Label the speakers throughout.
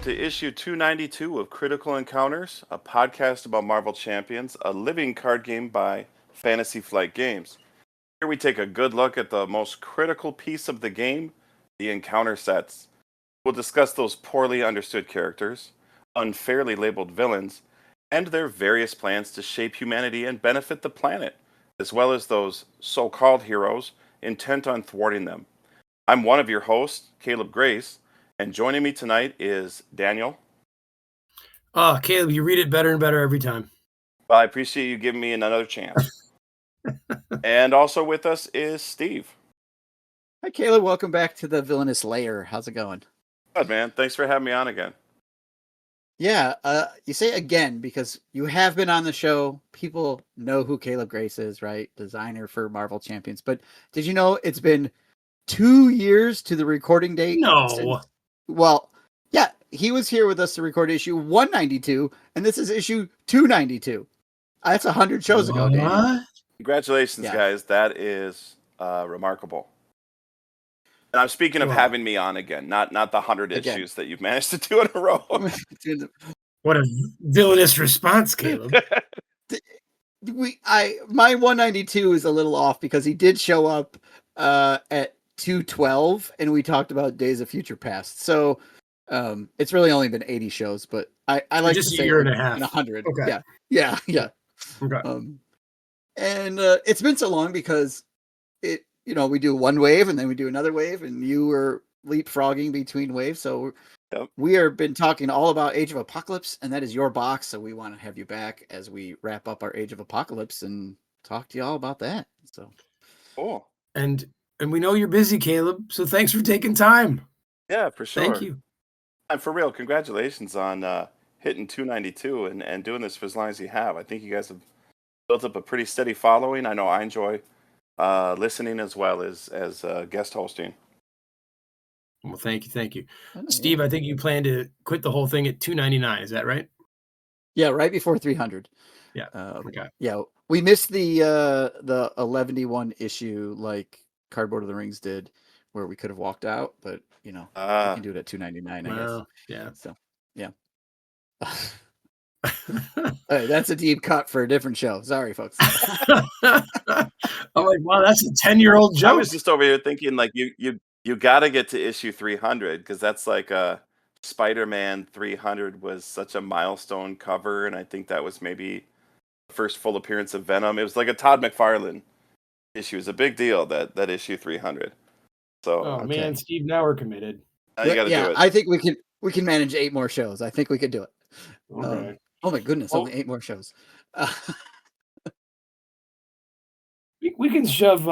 Speaker 1: to issue 292 of Critical Encounters, a podcast about Marvel Champions, a living card game by Fantasy Flight Games. Here we take a good look at the most critical piece of the game, the encounter sets. We'll discuss those poorly understood characters, unfairly labeled villains, and their various plans to shape humanity and benefit the planet, as well as those so-called heroes intent on thwarting them. I'm one of your hosts, Caleb Grace, and joining me tonight is Daniel.
Speaker 2: Oh, Caleb, you read it better and better every time.
Speaker 1: Well, I appreciate you giving me another chance. And also with us is Steve.
Speaker 3: Hi, Caleb. Welcome back to the Villainous Lair. How's it going?
Speaker 1: Good, man. Thanks for having me on again.
Speaker 3: Yeah, you say again because you have been on the show. People know who Caleb Grace is, right? Designer for Marvel Champions. But did you know it's been 2 years to the recording date?
Speaker 2: No.
Speaker 3: Well, yeah, he was here with us to record issue 192, and this is issue 292. That's 100 shows ago, Daniel.
Speaker 1: Congratulations, guys. That is remarkable. And I'm speaking of having me on again, not the 100 issues that you've managed to do in a row.
Speaker 2: What a villainous response, Caleb.
Speaker 3: My 192 is a little off because he did show up at 212, and we talked about Days of Future Past. So it's really only been 80 shows, but I like
Speaker 2: just
Speaker 3: to say
Speaker 2: a year and a half.
Speaker 3: 100.
Speaker 2: Okay.
Speaker 3: Yeah.
Speaker 2: Okay.
Speaker 3: And it's been so long because we do one wave and then we do another wave, and you were leapfrogging between waves. So we have been talking all about Age of Apocalypse, and that is your box. So we want to have you back as we wrap up our Age of Apocalypse and talk to you all about that. So
Speaker 1: cool.
Speaker 2: And we know you're busy, Caleb. So thanks for taking time.
Speaker 1: Yeah, for sure.
Speaker 2: Thank you.
Speaker 1: And for real, congratulations on hitting 292 and doing this for as long as you have. I think you guys have built up a pretty steady following. I know I enjoy listening as well as guest hosting.
Speaker 2: Well, thank you. Steve, I think you plan to quit the whole thing at 299. Is that right?
Speaker 3: Yeah, right before 300.
Speaker 2: Yeah. Okay.
Speaker 3: Yeah, we missed the 11D1 issue like Cardboard of the Rings did, where we could have walked out, but we can do it at 299. I guess.
Speaker 2: Yeah.
Speaker 3: So yeah. Hey, that's a deep cut for a different show. Sorry, folks.
Speaker 2: I'm like, wow, that's a 10-year-old joke.
Speaker 1: I was just over here thinking like you got to get to issue 300 because that's like a Spider-Man 300 was such a milestone cover, and I think that was maybe the first full appearance of Venom. It was like a Todd McFarlane issue. It was a big deal that issue 300. So
Speaker 2: man, Steve, now we're committed.
Speaker 1: Now you got to do it.
Speaker 3: I think we can manage 8 more shows. I think we could do it.
Speaker 2: Okay.
Speaker 3: Oh my goodness, only 8 more shows.
Speaker 2: We can shove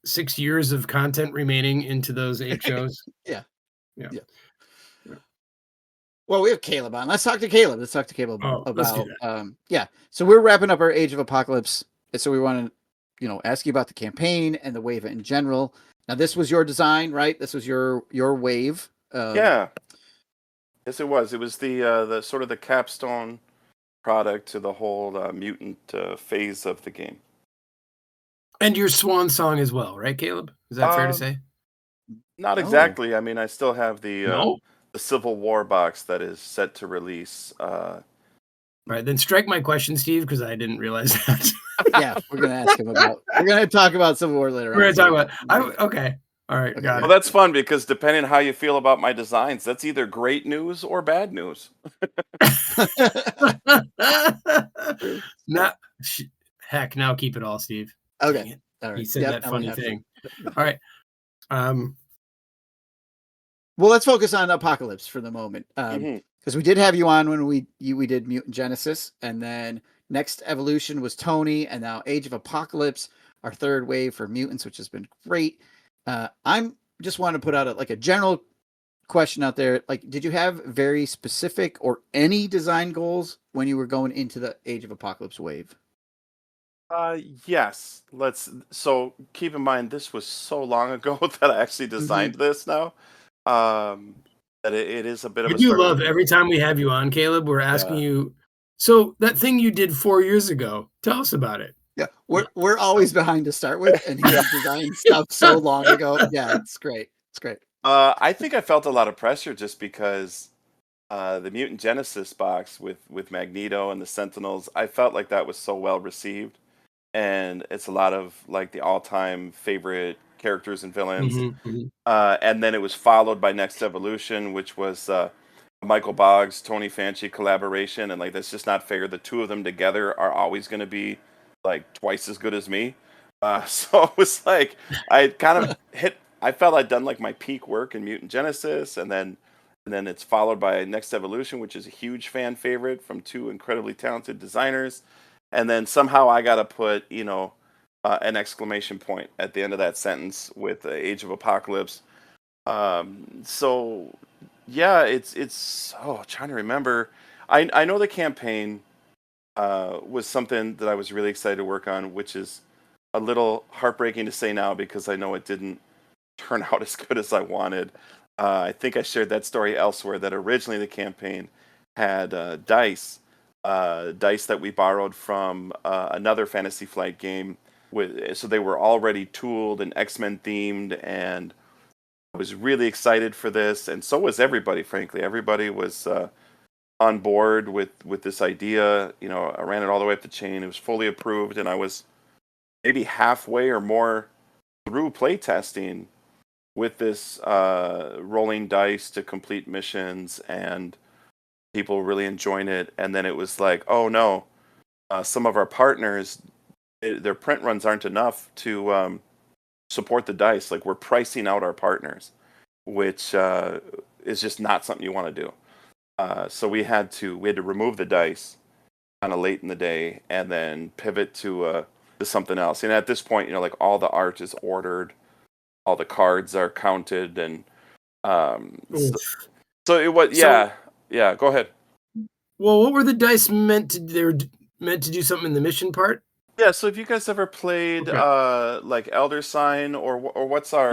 Speaker 2: 6 years of content remaining into those 8 shows.
Speaker 3: Yeah. Well, we have Caleb on. Let's talk to Caleb. About So we're wrapping up our Age of Apocalypse. So we want to, ask you about the campaign and the wave in general. Now, this was your design, right? This was your wave.
Speaker 1: Yeah. Yes, it was. It was the sort of the capstone product to the whole mutant phase of the game.
Speaker 2: And your swan song as well, right, Caleb? Is that fair to say?
Speaker 1: Not exactly. I mean, I still have the Civil War box that is set to release.
Speaker 2: Right, then strike my question, Steve, because I didn't realize that.
Speaker 3: Yeah, we're going to ask him about. We're going to talk about Civil War later.
Speaker 2: We're going to talk about. Okay. All right. Got it.
Speaker 1: Well, that's fun because depending on how you feel about my designs, that's either great news or bad news.
Speaker 2: Heck, now keep it all, Steve.
Speaker 3: Okay. All right.
Speaker 2: He said that funny thing. All right.
Speaker 3: Well, let's focus on Apocalypse for the moment. Because we did have you on when we did Mutant Genesis, and then Next Evolution was Tony, and now Age of Apocalypse, our third wave for mutants, which has been great. I'm just want to put out a general question out there. Like, did you have very specific or any design goals when you were going into the Age of Apocalypse wave?
Speaker 1: Yes. So keep in mind, this was so long ago that I actually designed this now. That it is a bit of a
Speaker 2: struggle. We do love every time we have you on, Caleb. We're asking you. So that thing you did 4 years ago, tell us about it.
Speaker 3: Yeah, we're always behind to start with, and he designed stuff so long ago. Yeah, it's great. It's great.
Speaker 1: I think I felt a lot of pressure just because the Mutant Genesis box with Magneto and the Sentinels, I felt like that was so well received, and it's a lot of like the all-time favorite characters and villains.
Speaker 2: Hmm, hmm.
Speaker 1: And then it was followed by Next Evolution, which was Michael Boggs, Tony Fanchi collaboration, and like that's just not fair. The two of them together are always going to be like twice as good as me. So it was like I kind of hit. I felt I'd done like my peak work in Mutant Genesis, and then it's followed by Next Evolution, which is a huge fan favorite from two incredibly talented designers, and then somehow I got to put an exclamation point at the end of that sentence with Age of Apocalypse. So yeah, it's trying to remember. I know the campaign was something that I was really excited to work on, which is a little heartbreaking to say now because I know it didn't turn out as good as I wanted. I think I shared that story elsewhere. That originally the campaign had dice that we borrowed from another Fantasy Flight game. So they were already tooled and X-Men themed, and I was really excited for this, and so was everybody. Frankly, everybody was on board with this idea. I ran it all the way up the chain. It was fully approved, and I was maybe halfway or more through playtesting with this rolling dice to complete missions, and people really enjoying it. And then it was like, oh no, some of our partners, their print runs aren't enough to support the dice. Like we're pricing out our partners, which is just not something you want to do. So we had to remove the dice kind of late in the day, and then pivot to something else. And at this point, like all the art is ordered, all the cards are counted, and so,
Speaker 2: Oof.
Speaker 1: so it was
Speaker 2: So,
Speaker 1: yeah. Go ahead.
Speaker 2: well, what were the dice meant to? They were meant to do something in the mission part.
Speaker 1: Yeah. So have you guys ever played
Speaker 2: Okay.
Speaker 1: like Elder Sign or what's our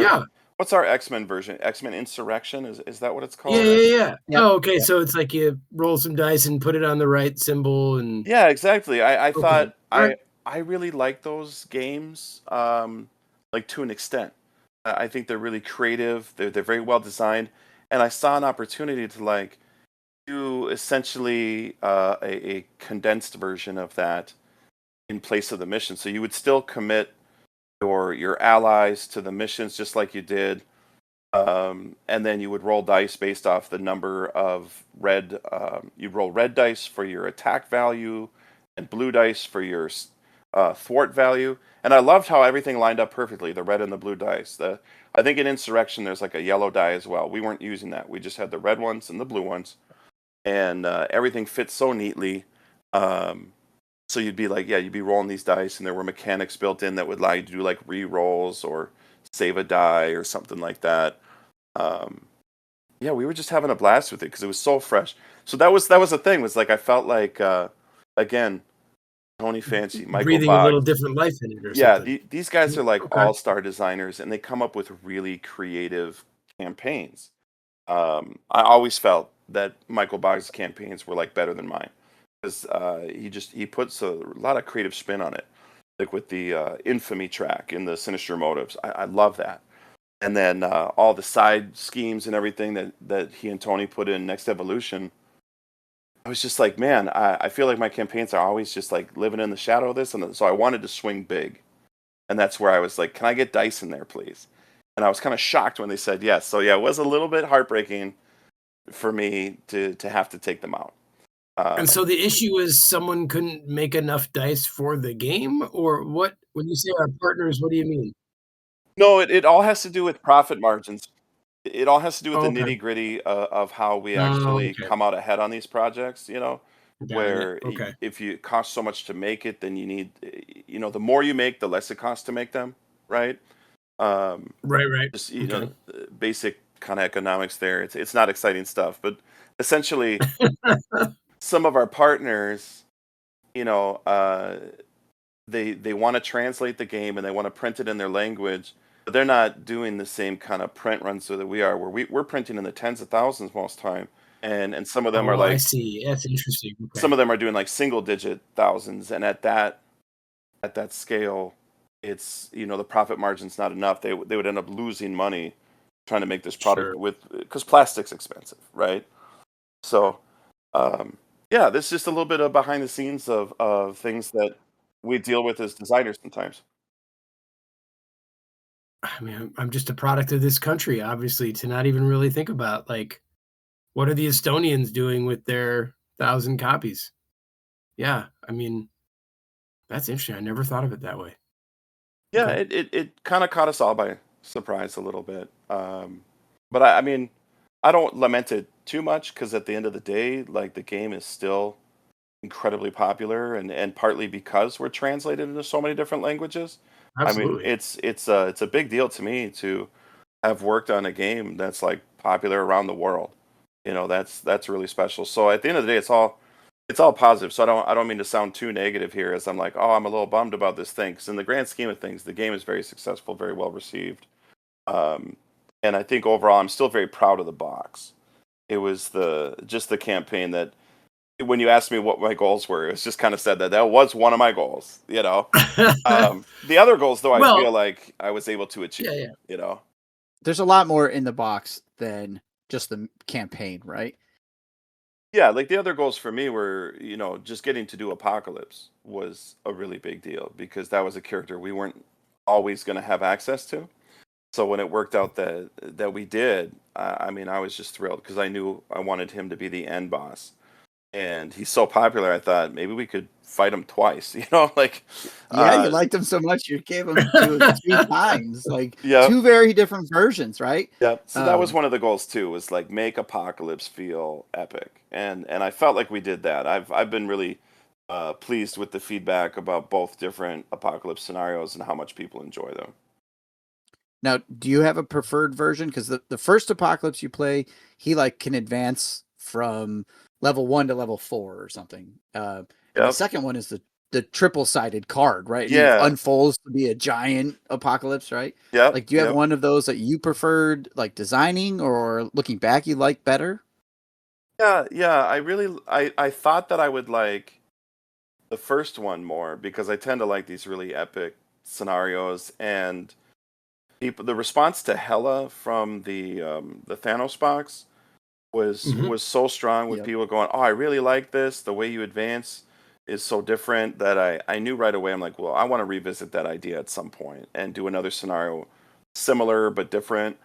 Speaker 1: X-Men version? X-Men Insurrection is that what it's
Speaker 2: Yeah,
Speaker 1: called?
Speaker 2: yeah, yeah.
Speaker 3: Yep.
Speaker 2: Oh, okay.
Speaker 3: Yep.
Speaker 2: So it's like you roll some dice and put it on the right symbol, and
Speaker 1: Yeah, exactly. I
Speaker 2: okay.
Speaker 1: thought
Speaker 2: All right.
Speaker 1: I really like those games, like to an extent. I think they're really creative. They're very well designed, and I saw an opportunity to like do essentially a condensed version of that in place of the mission. So you would still commit your allies to the missions just like you did, and then you would roll dice based off the number of red. You'd roll red dice for your attack value, and blue dice for your thwart value. And I loved how everything lined up perfectly. The red and the blue dice. I think in Insurrection there's like a yellow die as well. We weren't using that. We just had the red ones and the blue ones, and everything fits so neatly. Um, so you'd be like, yeah, you'd be rolling these dice, and there were mechanics built in that would allow you to do like re-rolls or save a die or something like that. Um, yeah, we were just having a blast with it because it was so fresh. So that was the thing, was like I felt like again, Tony Fancy, Michael
Speaker 2: Breathing a little
Speaker 1: Boggs.
Speaker 2: different life in it or
Speaker 1: Yeah,
Speaker 2: something.
Speaker 1: these guys are like
Speaker 2: Okay.
Speaker 1: all-star designers, and they come up with really creative campaigns. I always felt that Michael Boggs' campaigns were like better than mine because he puts a lot of creative spin on it, like with the infamy track in the Sinister Motives. I love that, and then all the side schemes and everything that he and Tony put in Next Evolution. I was just like, man, I feel like my campaigns are always just like living in the shadow of this, and so I wanted to swing big, and that's where I was like, can I get dice in there, please? And I was kind of shocked when they said yes. So yeah, it was a little bit heartbreaking for me to have to take them out.
Speaker 2: And
Speaker 1: Um,
Speaker 2: so the issue is someone couldn't make enough dice for the game, or what? When you say our partners, what do you mean?
Speaker 1: no, it all has to do with profit margins. It all has to do with the
Speaker 2: Oh, okay.
Speaker 1: nitty gritty of how we
Speaker 2: Oh,
Speaker 1: actually
Speaker 2: okay.
Speaker 1: come out ahead on these projects.
Speaker 2: Got it.
Speaker 1: Where
Speaker 2: Okay.
Speaker 1: if you cost so much to make it, then you need, the more you make, the less it costs to make them, right? Um,
Speaker 2: Right, right.
Speaker 1: just
Speaker 2: Okay.
Speaker 1: basic kind of economics there. It's not exciting stuff, but essentially, some of our partners, you know, uh, they want to translate the game and they want to print it in their language, but they're not doing the same kind of print runs so that we are, where we're printing in the tens of thousands most time, and some of them are
Speaker 2: Oh, I
Speaker 1: like
Speaker 2: see. That's interesting.
Speaker 1: some
Speaker 2: Okay.
Speaker 1: of them are doing like single digit thousands, and at that scale, it's the profit margin's not enough. They would end up losing money trying to make this product
Speaker 2: Sure.
Speaker 1: because plastic's expensive, right? So, yeah, this is just a little bit of behind the scenes of things that we deal with as designers sometimes.
Speaker 2: I mean, I'm just a product of this country, obviously, to not even really think about, like, what are the Estonians doing with their 1,000 copies? Yeah, I mean, that's interesting. I never thought of it that way.
Speaker 1: Yeah,
Speaker 2: Okay.
Speaker 1: it kind of caught us all by surprise a little bit. But I mean, I don't lament it too much because at the end of the day, like the game is still incredibly popular, and partly because we're translated into so many different languages. I mean,
Speaker 2: Absolutely.
Speaker 1: it's a big deal to me to have worked on a game that's like popular around the world. That's really special. So at the end of the day, it's all positive. So I don't mean to sound too negative here, as I'm like, oh, I'm a little bummed about this thing. Because in the grand scheme of things, the game is very successful, very well received, um, and I think overall, I'm still very proud of the box. It was the campaign that when you asked me what my goals were, it was just kind of said that that was one of my goals. The other goals, though, I feel
Speaker 2: Well,
Speaker 1: like I was able to
Speaker 2: yeah,
Speaker 1: achieve.
Speaker 2: yeah.
Speaker 1: You know.
Speaker 3: There's a lot more in the box than just the campaign, right?
Speaker 1: Yeah, like the other goals for me were, just getting to do Apocalypse was a really big deal because that was a character we weren't always going to have access to. So when it worked out that we did, I mean, I was just thrilled because I knew I wanted him to be the end boss, and he's so popular. I thought maybe we could fight him twice. Like,
Speaker 3: Yeah, you
Speaker 1: uh,
Speaker 3: liked him so much you gave him to us 3 times, like,
Speaker 1: yeah,
Speaker 3: 2 very different versions, right?
Speaker 1: yeah. So that was
Speaker 3: Um,
Speaker 1: one of the goals too, was like make Apocalypse feel epic, and I felt like we did that. I've been really pleased with the feedback about both different Apocalypse scenarios and how much people enjoy them.
Speaker 3: Now, do you have a preferred version? Because the first Apocalypse you play, he, like, can advance from level 1 to level 4 or something, and the
Speaker 1: Yep.
Speaker 3: second one is the triple-sided card, right? And he
Speaker 1: Yeah.
Speaker 3: unfolds to be a giant Apocalypse, right?
Speaker 1: Yep.
Speaker 3: Like, do you have
Speaker 1: Yep.
Speaker 3: one of those that you preferred, like, designing or looking back you like better?
Speaker 1: Yeah. Yeah. I thought that I would like the first one more because I tend to like these really epic scenarios, and the response to Hela from the Thanos box
Speaker 2: Mhm.
Speaker 1: was so strong with
Speaker 3: Yep.
Speaker 1: people going, "Oh, I really like this. The way you advance is so different," that I knew right away. I'm like, "Well, I want to revisit that idea at some point and do another scenario similar but different."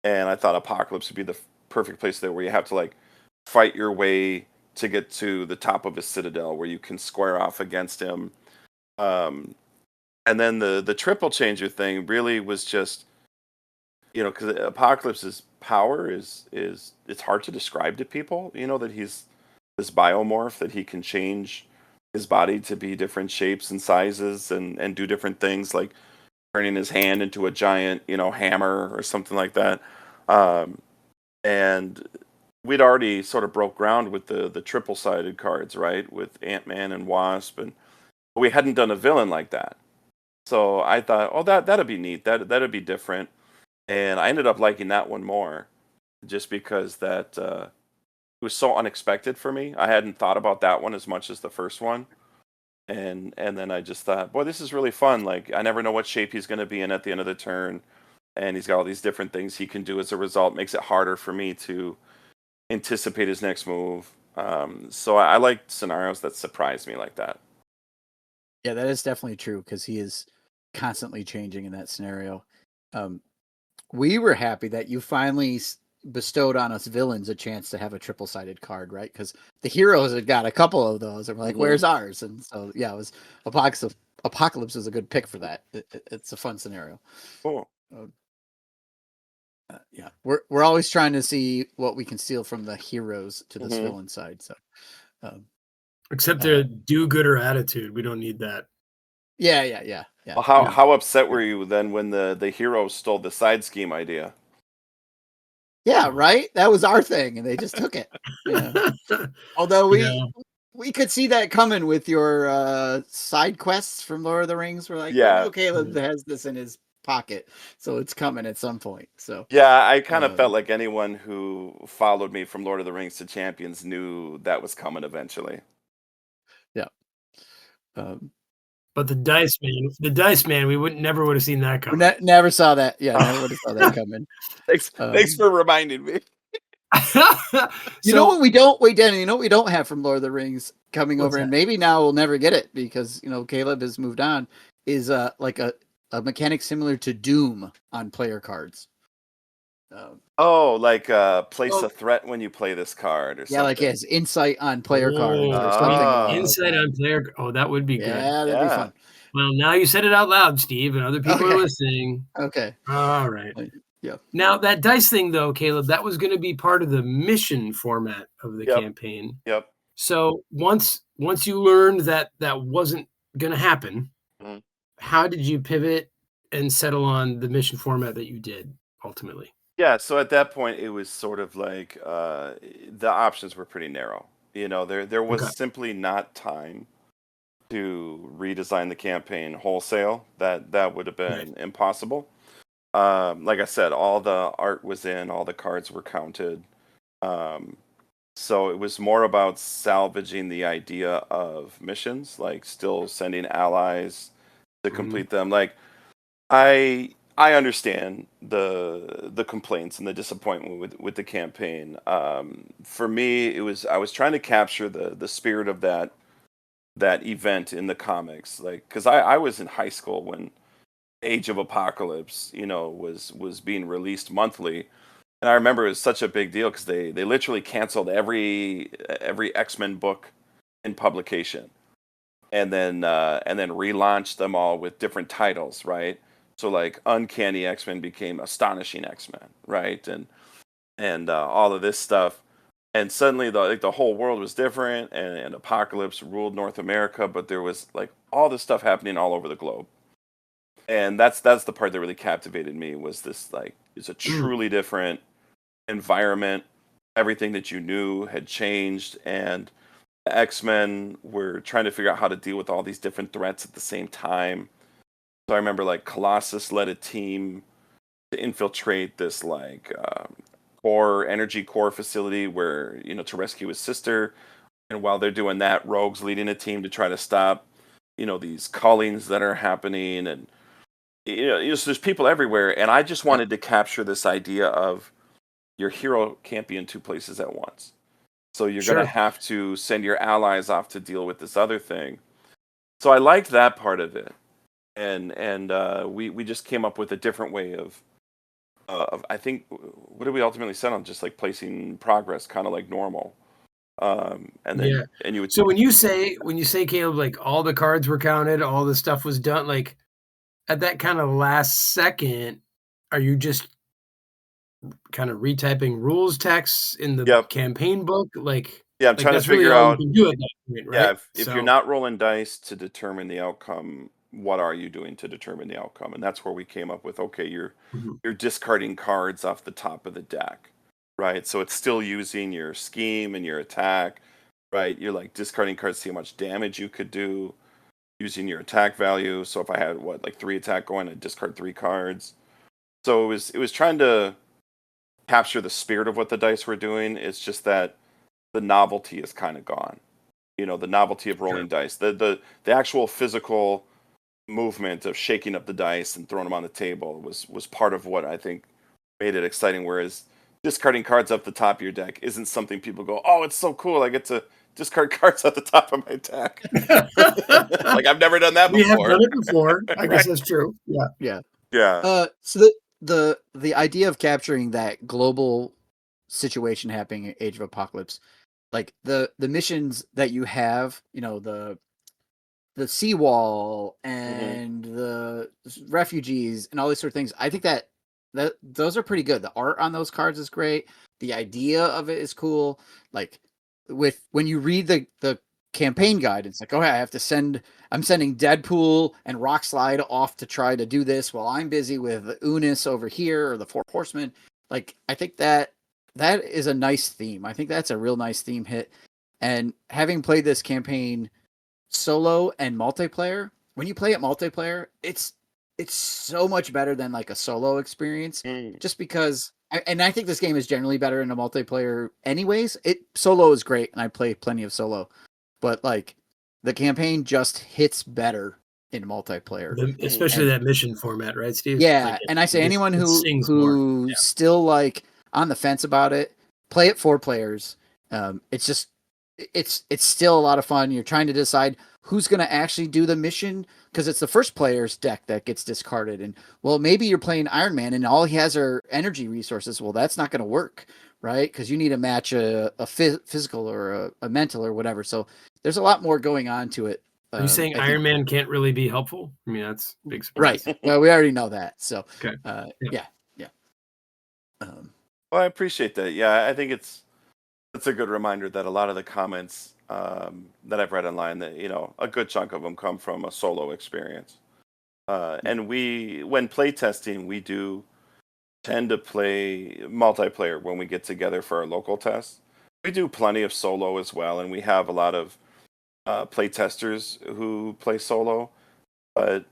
Speaker 1: And I thought Apocalypse would be the perfect place there, where you have to like fight your way to get to the top of his citadel, where you can square off against him. Um, and then the triple changer thing really was just, because Apocalypse's power is it's hard to describe to people. That he's this biomorph, that he can change his body to be different shapes and sizes and do different things, like turning his hand into a giant, hammer or something like that. Um, and we'd already sort of broke ground with the triple sided cards, right, with Ant Man and Wasp, and we hadn't done a villain like that. So I thought, oh, that'd be neat. That'd be different, and I ended up liking that one more, just because that it was so unexpected for me. I hadn't thought about that one as much as the first one, and then I just thought, boy, this is really fun. Like I never know what shape he's going to be in at the end of the turn, and he's got all these different things he can do as a result. Makes it harder for me to anticipate his next move. So I like scenarios that surprise me like that.
Speaker 3: Yeah, that is definitely true because he is constantly changing in that scenario. Um, we were happy that you finally bestowed on us villains a chance to have a triple sided card, right? Because the heroes had got a couple of those, and we're like,
Speaker 1: Hmm.
Speaker 3: "Where's ours?" And so, yeah, it was Apocalypse. Apocalypse is a good pick for that. It's a fun scenario.
Speaker 1: Cool.
Speaker 3: Uh, yeah, we're always trying to see what we can steal from the heroes to this
Speaker 1: Hmm.
Speaker 3: villain side. So, um,
Speaker 2: Except
Speaker 3: uh,
Speaker 2: their do-gooder attitude. We don't need that.
Speaker 3: yeah.
Speaker 1: Well, how
Speaker 3: No,
Speaker 1: how upset were you then when the hero stole the side scheme idea?
Speaker 3: yeah, right. That was our thing, and they just took it. Yeah. Although
Speaker 2: You
Speaker 3: we
Speaker 2: know?
Speaker 3: we could see that coming with your side quests from Lord of the Rings. We're like, we
Speaker 1: Yeah,
Speaker 3: know Caleb
Speaker 2: Yeah.
Speaker 3: has this in his pocket, so it's coming at some point. So,
Speaker 1: yeah. I kind of
Speaker 3: um,
Speaker 1: felt like anyone who followed me from Lord of the Rings to Champions knew that was coming eventually.
Speaker 3: yeah. Um,
Speaker 2: But the Dice Man, we never would have seen that
Speaker 3: We
Speaker 2: coming.
Speaker 3: never saw that. Yeah, never would have saw that coming.
Speaker 1: Thanks for reminding me.
Speaker 3: You know what we don't wait, Danny. You know what we don't have from Lord of the Rings coming over, and maybe now we'll never get it because Caleb has moved on. Is like a mechanic similar to Doom on player cards.
Speaker 1: Like place a threat when you play this card or something.
Speaker 3: Yeah, like it has insight on player cards or something.
Speaker 2: Insight on player. Oh, that would be good.
Speaker 3: Yeah, that'd be fun.
Speaker 2: Well, now you said it out loud, Steve, and other people are listening.
Speaker 3: Okay.
Speaker 2: All right.
Speaker 3: Yeah.
Speaker 2: Now that dice thing, though, Caleb, that was going to be part of the mission format of the campaign.
Speaker 1: Yep.
Speaker 2: So once you learned that wasn't going to happen, how did you pivot and settle on the mission format that you did ultimately?
Speaker 1: Yeah, so at that point, it was sort of like the options were pretty narrow. There was simply not time to redesign the campaign wholesale. That would have been impossible. Like I said, all the art was in, all the cards were counted. So it was more about salvaging the idea of missions, like still sending allies to complete them. Like I understand the complaints and the disappointment with the campaign. For me, I was trying to capture the spirit of that event in the comics, like because I was in high school when Age of Apocalypse, was being released monthly, and I remember it was such a big deal because they literally canceled every X-Men book in publication, and then relaunched them all with different titles, right? So like Uncanny X-Men became Astonishing X-Men, right? And all of this stuff. And suddenly the whole world was different and Apocalypse ruled North America, but there was like all this stuff happening all over the globe. And that's the part that really captivated me was this like it's a truly different environment. Everything that you knew had changed and the X-Men were trying to figure out how to deal with all these different threats at the same time. So I remember like Colossus led a team to infiltrate this like energy core facility where to rescue his sister, and while they're doing that, Rogue's leading a team to try to stop these callings that are happening, and so there's people everywhere, and I just wanted to capture this idea of your hero can't be in two places at once, so you're going to have to send your allies off to deal with this other thing. So I liked that part of it. And we just came up with a different way of I think what did we ultimately set on, just like placing progress kind of like normal, and then and you would
Speaker 2: so when you say Caleb, like all the cards were counted, all the stuff was done, like at that kind of last second, are you just kind of retyping rules texts in the campaign book? Like
Speaker 1: I'm trying to figure
Speaker 2: really
Speaker 1: out
Speaker 2: all you can do at that point, right?
Speaker 1: If you're not rolling dice to determine the outcome, what are you doing to determine the outcome? And that's where we came up with, okay, you're discarding cards off the top of the deck, right? So it's still using your scheme and your attack, right? You're like discarding cards to see how much damage you could do using your attack value. So if I had like 3 attack going, I'd discard 3 cards. So it was trying to capture the spirit of what the dice were doing. It's just that the novelty is kind of gone. The novelty of rolling dice, the actual physical movement of shaking up the dice and throwing them on the table was part of what I think made it exciting. Whereas discarding cards up the top of your deck isn't something people go, oh, it's so cool, I get to discard cards at the top of my deck. Like I've never done that before.
Speaker 2: We have done it before. I guess that's true.
Speaker 3: Yeah.
Speaker 1: So
Speaker 3: the idea of capturing that global situation happening in Age of Apocalypse, like the missions that you have, the seawall and the refugees and all these sort of things, I think that those are pretty good. The art on those cards is great. The idea of it is cool. Like when you read the campaign guide, it's like, okay, I'm sending Deadpool and Rockslide off to try to do this while I'm busy with Unis over here or the Four Horsemen. Like, I think that is a nice theme. I think that's a real nice theme hit. And having played this campaign solo and multiplayer, when you play it multiplayer, it's so much better than like a solo experience, just because I think this game is generally better in a multiplayer anyways. Solo is great and I play plenty of solo, but like the campaign just hits better in multiplayer.
Speaker 2: Especially
Speaker 3: And
Speaker 2: that mission format, right, Steve?
Speaker 3: yeah,
Speaker 2: Like
Speaker 3: and I say anyone
Speaker 2: it
Speaker 3: who
Speaker 2: sings more.
Speaker 3: who's still like on the fence about it, play it 4 players. It's just it's still a lot of fun. You're trying to decide who's going to actually do the mission because it's the first player's deck that gets discarded. And well, maybe you're playing Iron Man and all he has are energy resources. Well, that's not going to work, right? Because you need to match a physical or a mental or whatever. So there's a lot more going on to it.
Speaker 2: Are you saying Iron Man can't really be helpful? I mean, that's a big surprise.
Speaker 3: Right. Well, we already know that. So,
Speaker 2: Okay.
Speaker 3: yeah.
Speaker 1: Well, I appreciate that. Yeah, I think it's a good reminder that a lot of the comments that I've read online, that a good chunk of them come from a solo experience. And when play testing, we do tend to play multiplayer when we get together for our local tests. We do plenty of solo as well, and we have a lot of play testers who play solo. But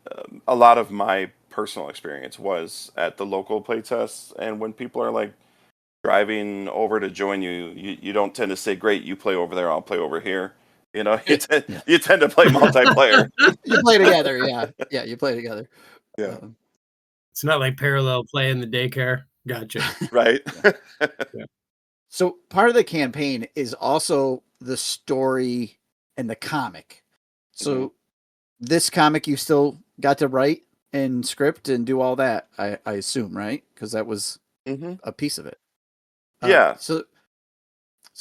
Speaker 1: a lot of my personal experience was at the local play tests, and when people are like driving over to join you, you don't tend to say, "Great, you play over there, I'll play over here." You tend to play multiplayer.
Speaker 3: You play together, yeah. Yeah, you play together.
Speaker 1: Yeah.
Speaker 2: It's not like parallel play in the daycare. Gotcha.
Speaker 1: Right.
Speaker 3: So part of the campaign is also the story and the comic. So this comic you still got to write and script and do all that, I assume, right? Because that was a piece of it.
Speaker 1: Yeah.
Speaker 3: So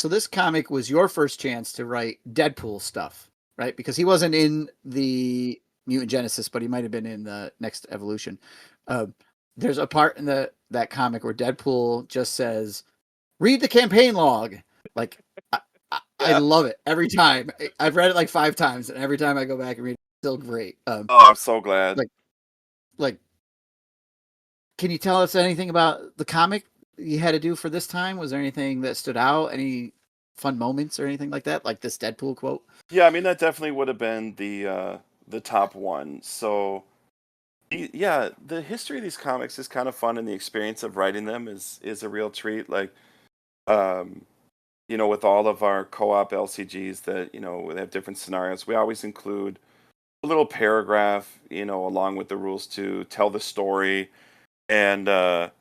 Speaker 3: this comic was your first chance to write Deadpool stuff, right? Because he wasn't in the Mutant Genesis, but he might have been in the Next Evolution. There's a part in that comic where Deadpool just says, "Read the campaign log." Like, I love it every time. I've read it like 5 times, and every time I go back and read it, it's still great.
Speaker 1: Oh, I'm so glad.
Speaker 3: Like, can you tell us anything about the comic you had to do for this time? Was there anything that stood out? Any fun moments or anything like that? Like this Deadpool quote?
Speaker 1: Yeah, I mean that definitely would have been the top one. So yeah, the history of these comics is kind of fun, and the experience of writing them is a real treat. Like, um, with all of our co-op LCGs that they have different scenarios, we always include a little paragraph, along with the rules to tell the story. And I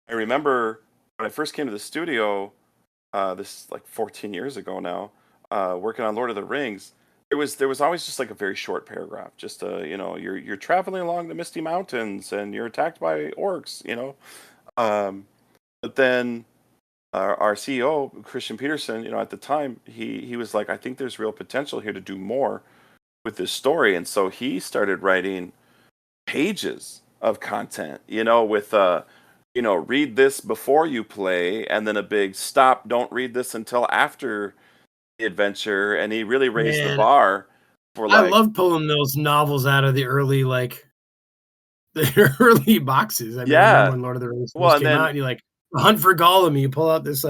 Speaker 1: remember when I first came to the studio, this is like 14 years ago now, working on Lord of the Rings. There was always just like a very short paragraph, just you're traveling along the Misty Mountains and you're attacked by orcs, but then our CEO Christian Peterson, at the time he was like, I think there's real potential here to do more with this story, and so he started writing pages of content, with read this before you play, and then a big stop, don't read this until after the adventure, and he really raised the bar for
Speaker 2: I
Speaker 1: like.
Speaker 2: love pulling those novels out of the early the early boxes. I mean, I remember when Lord of the Rings
Speaker 1: Well, and
Speaker 2: came
Speaker 1: then
Speaker 2: out, and you Hunt for Gollum, and you pull out this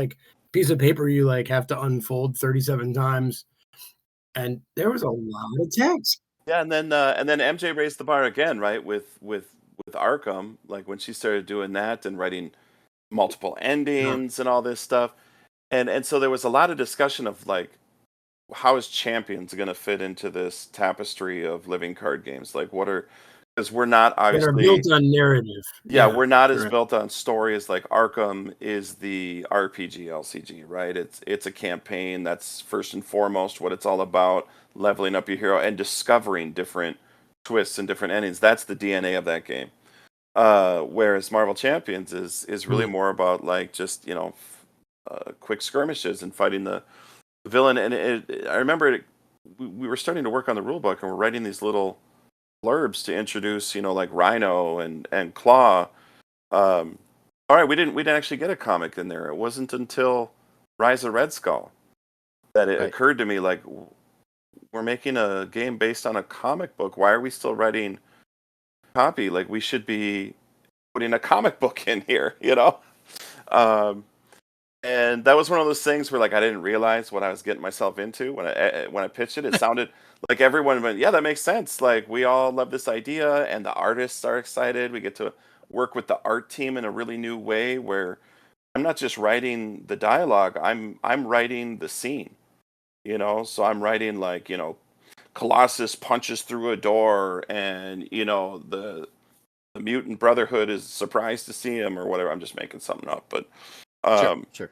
Speaker 2: piece of paper you have to unfold 37 times, and there was a lot of text.
Speaker 1: yeah, and then MJ raised the bar again, right? With Arkham, like when she started doing that and writing multiple endings and all this stuff, and so there was a lot of discussion of like, how is Champions going to fit into this tapestry of living card games? Like, because we're not obviously
Speaker 2: built on narrative.
Speaker 1: Yeah, we're not as built on story as like Arkham is the RPG LCG, right? It's a campaign that's first and foremost what it's all about, leveling up your hero and discovering different twists and different endings. That's the DNA of that game. Whereas Marvel Champions is really more about like just quick skirmishes and fighting the villain. And I remember we were starting to work on the rule book, and we're writing these little blurbs to introduce, like Rhino and Claw. All right, we didn't actually get a comic in there. It wasn't until Rise of Red Skull that it occurred to me, like, we're making a game based on a comic book. Why are we still writing copy? Like, we should be putting a comic book in here, and that was one of those things where like I didn't realize what I was getting myself into when I pitched it. It sounded like everyone went, "Yeah, that makes sense." Like, we all love this idea, and the artists are excited. We get to work with the art team in a really new way, where I'm not just writing the dialogue. I'm writing the scene. So I'm writing like Colossus punches through a door, and the mutant brotherhood is surprised to see him or whatever. I'm just making something up, but
Speaker 3: Sure.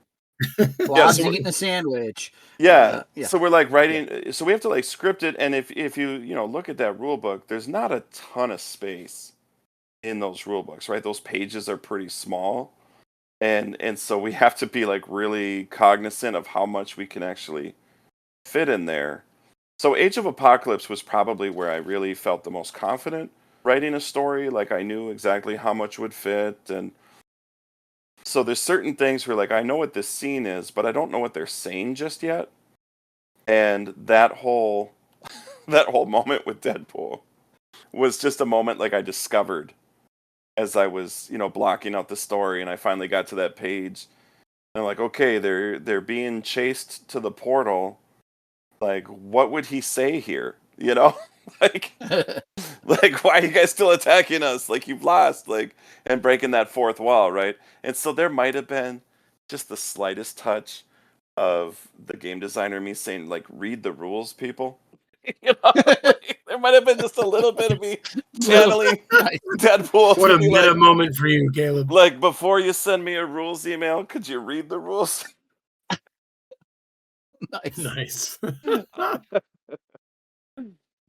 Speaker 1: yeah.
Speaker 3: Colossus
Speaker 1: So
Speaker 3: eating a sandwich.
Speaker 1: yeah,
Speaker 3: Yeah.
Speaker 1: so we're like writing. So we have to like script it, and if you look at that rule book, there's not a ton of space in those rule books, right? Those pages are pretty small, and so we have to be like really cognizant of how much we can actually fit in there. So Age of Apocalypse was probably where I really felt the most confident writing a story. Like I knew exactly how much would fit, and so there's certain things where like I know what this scene is, but I don't know what they're saying just yet. And that whole that whole moment with Deadpool was just a moment like I discovered as I was, blocking out the story, and I finally got to that page. And I'm like, okay, they're being chased to the portal. Like, what would he say here? Like, like why are you guys still attacking us? Like you've lost, like, and breaking that fourth wall, right? And so there might have been just the slightest touch of the game designer me saying, like, read the rules, people. Like, there might have been just a little bit of me channeling
Speaker 3: Nice.
Speaker 1: Deadpool
Speaker 2: What
Speaker 1: to
Speaker 2: a
Speaker 1: be
Speaker 2: meta
Speaker 1: like,
Speaker 2: moment for you, Caleb.
Speaker 1: like, before you send me a rules email, could you read the rules?
Speaker 3: Nice.
Speaker 2: Nice.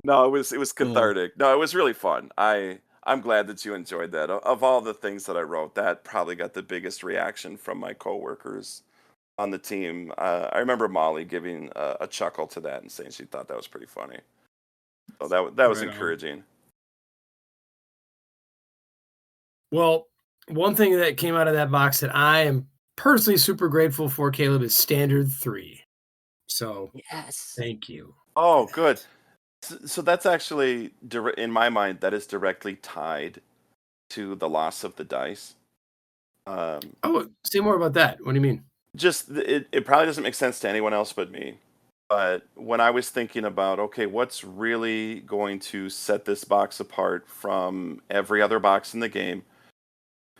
Speaker 1: No, it was cathartic. No, it was really fun. I'm glad that you enjoyed that. Of all the things that I wrote, that probably got the biggest reaction from my coworkers on the team. I remember Molly giving a chuckle to that and saying she thought that was pretty funny. So that was
Speaker 2: Right on.
Speaker 1: encouraging.
Speaker 2: Well, one thing that came out of that box that I am personally super grateful for, Caleb, is standard 3. So
Speaker 3: Yes.
Speaker 2: thank you.
Speaker 1: Oh, good. So that's actually, in my mind, that is directly tied to the loss of the dice.
Speaker 2: Oh, say more about that. What do you mean?
Speaker 1: Just it probably doesn't make sense to anyone else but me. But when I was thinking about, okay, what's really going to set this box apart from every other box in the game?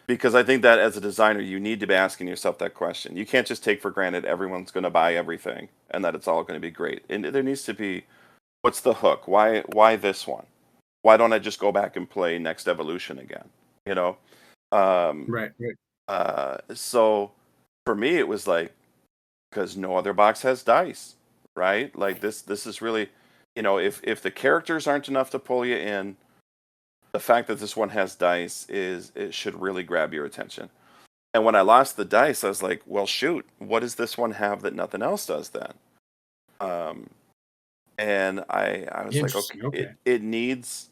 Speaker 1: Because I think that as a designer, you need to be asking yourself that question. You can't just take for granted everyone's going to buy everything and that it's all going to be great. And there needs to be, what's the hook? Why this one? Why don't I just go back and play Next Evolution again? You know?
Speaker 2: Right.
Speaker 1: So for me, it was like, because no other box has dice, right? Like this is really, if the characters aren't enough to pull you in, the fact that this one has dice it should really grab your attention. And when I lost the dice, I was like, well, shoot, what does this one have that nothing else does then? Um, and I was like, okay,
Speaker 2: Interesting. Okay.
Speaker 1: it needs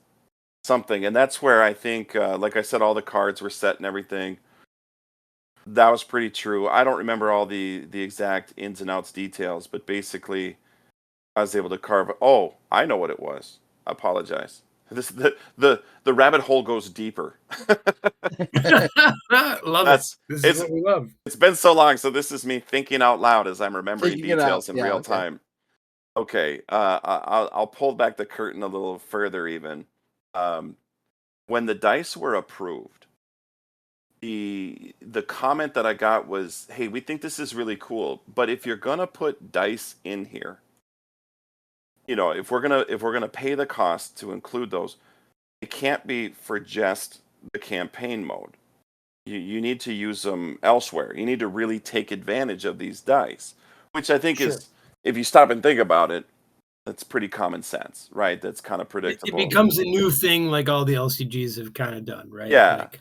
Speaker 1: something, and that's where I think, like I said, all the cards were set and everything. That was pretty true. I don't remember all the exact ins and outs details, but basically, I was able to carve. Oh, I know what it was. I apologize. This the rabbit hole goes deeper.
Speaker 2: Love it.
Speaker 1: That's
Speaker 2: This is what we love.
Speaker 1: it's been so long, so this is me thinking out loud as I'm remembering
Speaker 3: Figuring it out.
Speaker 1: details in
Speaker 3: Yeah,
Speaker 1: real
Speaker 3: okay.
Speaker 1: time. Okay, I'll pull back the curtain a little further. Even um, when the dice were approved, the comment that I got was, "Hey, we think this is really cool, but if you're gonna put dice in here, if we're gonna pay the cost to include those, it can't be for just the campaign mode. You need to use them elsewhere. You need to really take advantage of these dice," which I think
Speaker 2: Sure.
Speaker 1: is, if you stop and think about it, that's pretty common sense, right? That's kind of
Speaker 2: It
Speaker 1: predictable.
Speaker 2: becomes a new thing like all the LCGs have kind of done, right?
Speaker 1: Yeah.
Speaker 2: Like,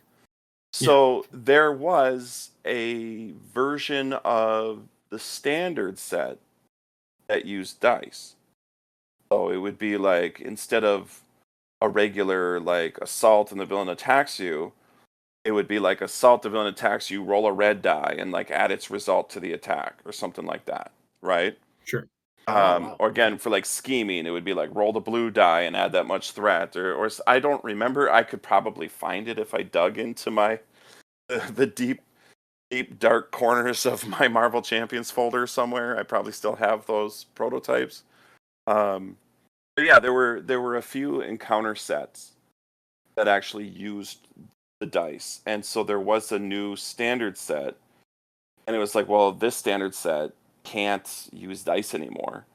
Speaker 1: So there was a version of the standard set that used dice. So it would be like, instead of a regular like assault and the villain attacks you, it would be like assault, the villain attacks you, roll a red die and like add its result to the attack or something like that, right?
Speaker 2: sure.
Speaker 3: Oh, wow.
Speaker 1: Or again, for like scheming, it would be like roll the blue die and add that much threat, or I don't remember. I could probably find it if I dug into my the deep dark corners of my Marvel Champions folder somewhere. I probably still have those prototypes. But yeah, there were a few encounter sets that actually used the dice, and so there was a new standard set, and it was like, well, this standard set can't use dice anymore.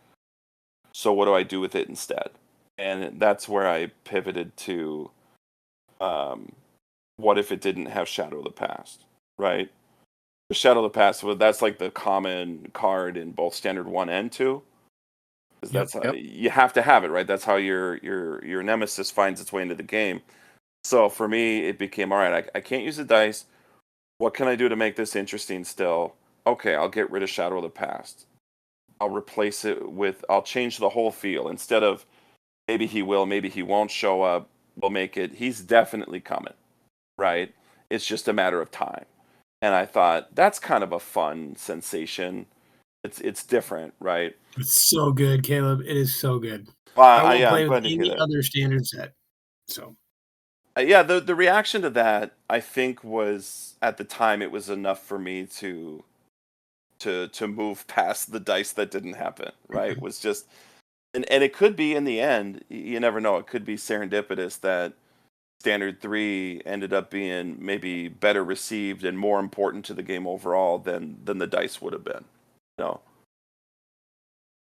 Speaker 1: So what do I do with it instead? and that's where I pivoted to. What if it didn't have Shadow of the Past, right? The Shadow of the Past, well, that's like the common card in both Standard 1 and 2. Because
Speaker 2: Yep.
Speaker 1: that's how
Speaker 3: Yep.
Speaker 1: you have to have it, right? That's how your nemesis finds its way into the game. So for me, it became all right. I can't use the dice. What can I do to make this interesting still? Okay, I'll get rid of Shadow of the Past. I'll replace it with. I'll change the whole feel instead of maybe he will, maybe he won't show up. We'll make it. He's definitely coming, right? It's just a matter of time. And I thought that's kind of a fun sensation. It's different, right?
Speaker 2: It's so good, Caleb. It is so good.
Speaker 1: Well,
Speaker 2: I won't
Speaker 1: yeah, I'm
Speaker 2: play with
Speaker 1: glad to hear
Speaker 2: any
Speaker 1: that.
Speaker 2: other standard set. So
Speaker 1: Yeah, the reaction to that I think was at the time it was enough for me to move past the dice that didn't happen. Right? It was just and it could be in the end. You never know. It could be serendipitous that Standard 3 ended up being maybe better received and more important to the game overall than the dice would have been. You know?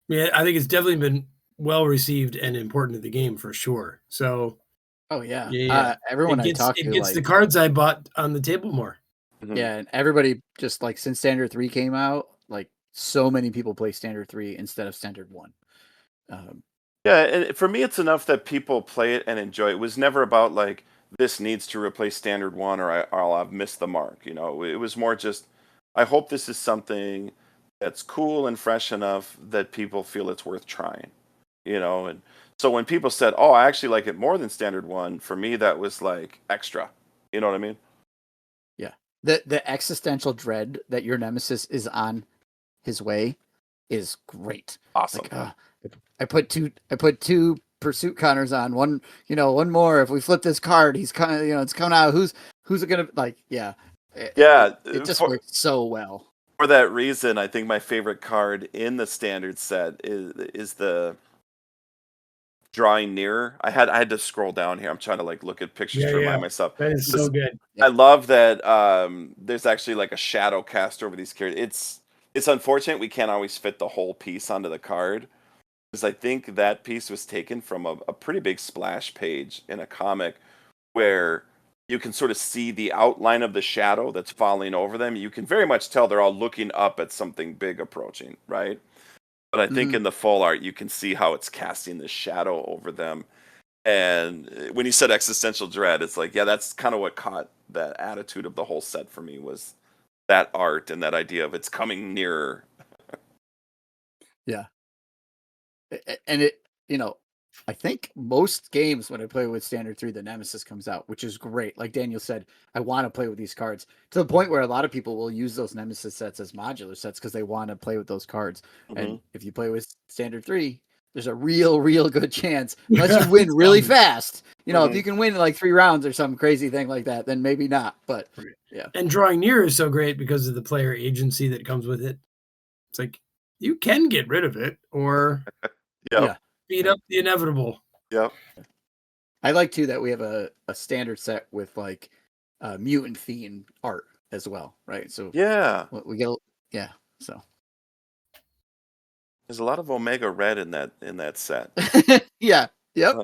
Speaker 2: yeah, I think it's definitely been well received and important to the game for sure. So
Speaker 3: Oh yeah.
Speaker 2: yeah.
Speaker 3: Everyone I talked
Speaker 2: It
Speaker 3: to,
Speaker 2: gets the
Speaker 3: like,
Speaker 2: cards I bought on the table more.
Speaker 1: Mhm.
Speaker 3: yeah, and everybody just like since Standard 3 came out, like so many people play Standard 3 instead of Standard 1. Um,
Speaker 1: Yeah, and for me, it's enough that people play it and enjoy it. It was never about like this needs to replace Standard One or I'll have missed the mark. You know, it was more just I hope this is something that's cool and fresh enough that people feel it's worth trying. You know, and so when people said, "Oh, I actually like it more than Standard One," for me that was like extra. You know what I mean?
Speaker 3: yeah. The existential dread that your nemesis is on his way is great.
Speaker 1: Awesome.
Speaker 3: Like, I put two pursuit counters on one. One more. If we flip this card, he's kind of it's coming out. Who's it gonna like? Yeah,
Speaker 1: Yeah,
Speaker 3: it just works so well.
Speaker 1: for that reason, I think my favorite card in the standard set is the drawing nearer. I had to scroll down here. I'm trying to like look at pictures
Speaker 2: Yeah,
Speaker 1: to
Speaker 2: yeah.
Speaker 1: remind myself.
Speaker 2: That is so
Speaker 1: 'Cause
Speaker 2: good.
Speaker 1: I love that there's actually like a shadow cast over these characters. It's unfortunate we can't always fit the whole piece onto the card. Because I think that piece was taken from a pretty big splash page in a comic where you can sort of see the outline of the shadow that's falling over them. You can very much tell they're all looking up at something big approaching, right? But I think
Speaker 3: Mhm.
Speaker 1: in the full art, you can see how it's casting this shadow over them. And when you said existential dread, it's like, yeah, that's kind of what caught that attitude of the whole set for me was that art and that idea of it's coming nearer.
Speaker 3: Yeah. And I think most games when I play with Standard 3, the Nemesis comes out, which is great. Like Daniel said, I want to play with these cards to the point where a lot of people will use those Nemesis sets as modular sets because they want to play with those cards.
Speaker 1: Hmm.
Speaker 3: And if you play with Standard 3, there's a real good chance, unless you
Speaker 2: Yeah,
Speaker 3: win really
Speaker 2: totally.
Speaker 3: fast. If
Speaker 1: Hmm.
Speaker 3: you can win in like 3 rounds or some crazy thing like that, then maybe not. But
Speaker 2: Right.
Speaker 3: yeah.
Speaker 2: And drawing near is so great because of the player agency that comes with it. It's like you can get rid of it or
Speaker 1: Yep.
Speaker 3: Yeah.
Speaker 2: speed
Speaker 3: Yeah.
Speaker 2: up the inevitable.
Speaker 1: Yep.
Speaker 3: I like too that we have a standard set with like mutant theme art as well, right? So
Speaker 1: Yeah.
Speaker 3: we get, yeah. So
Speaker 1: There's a lot of Omega Red in that set.
Speaker 3: yeah, yep,
Speaker 1: I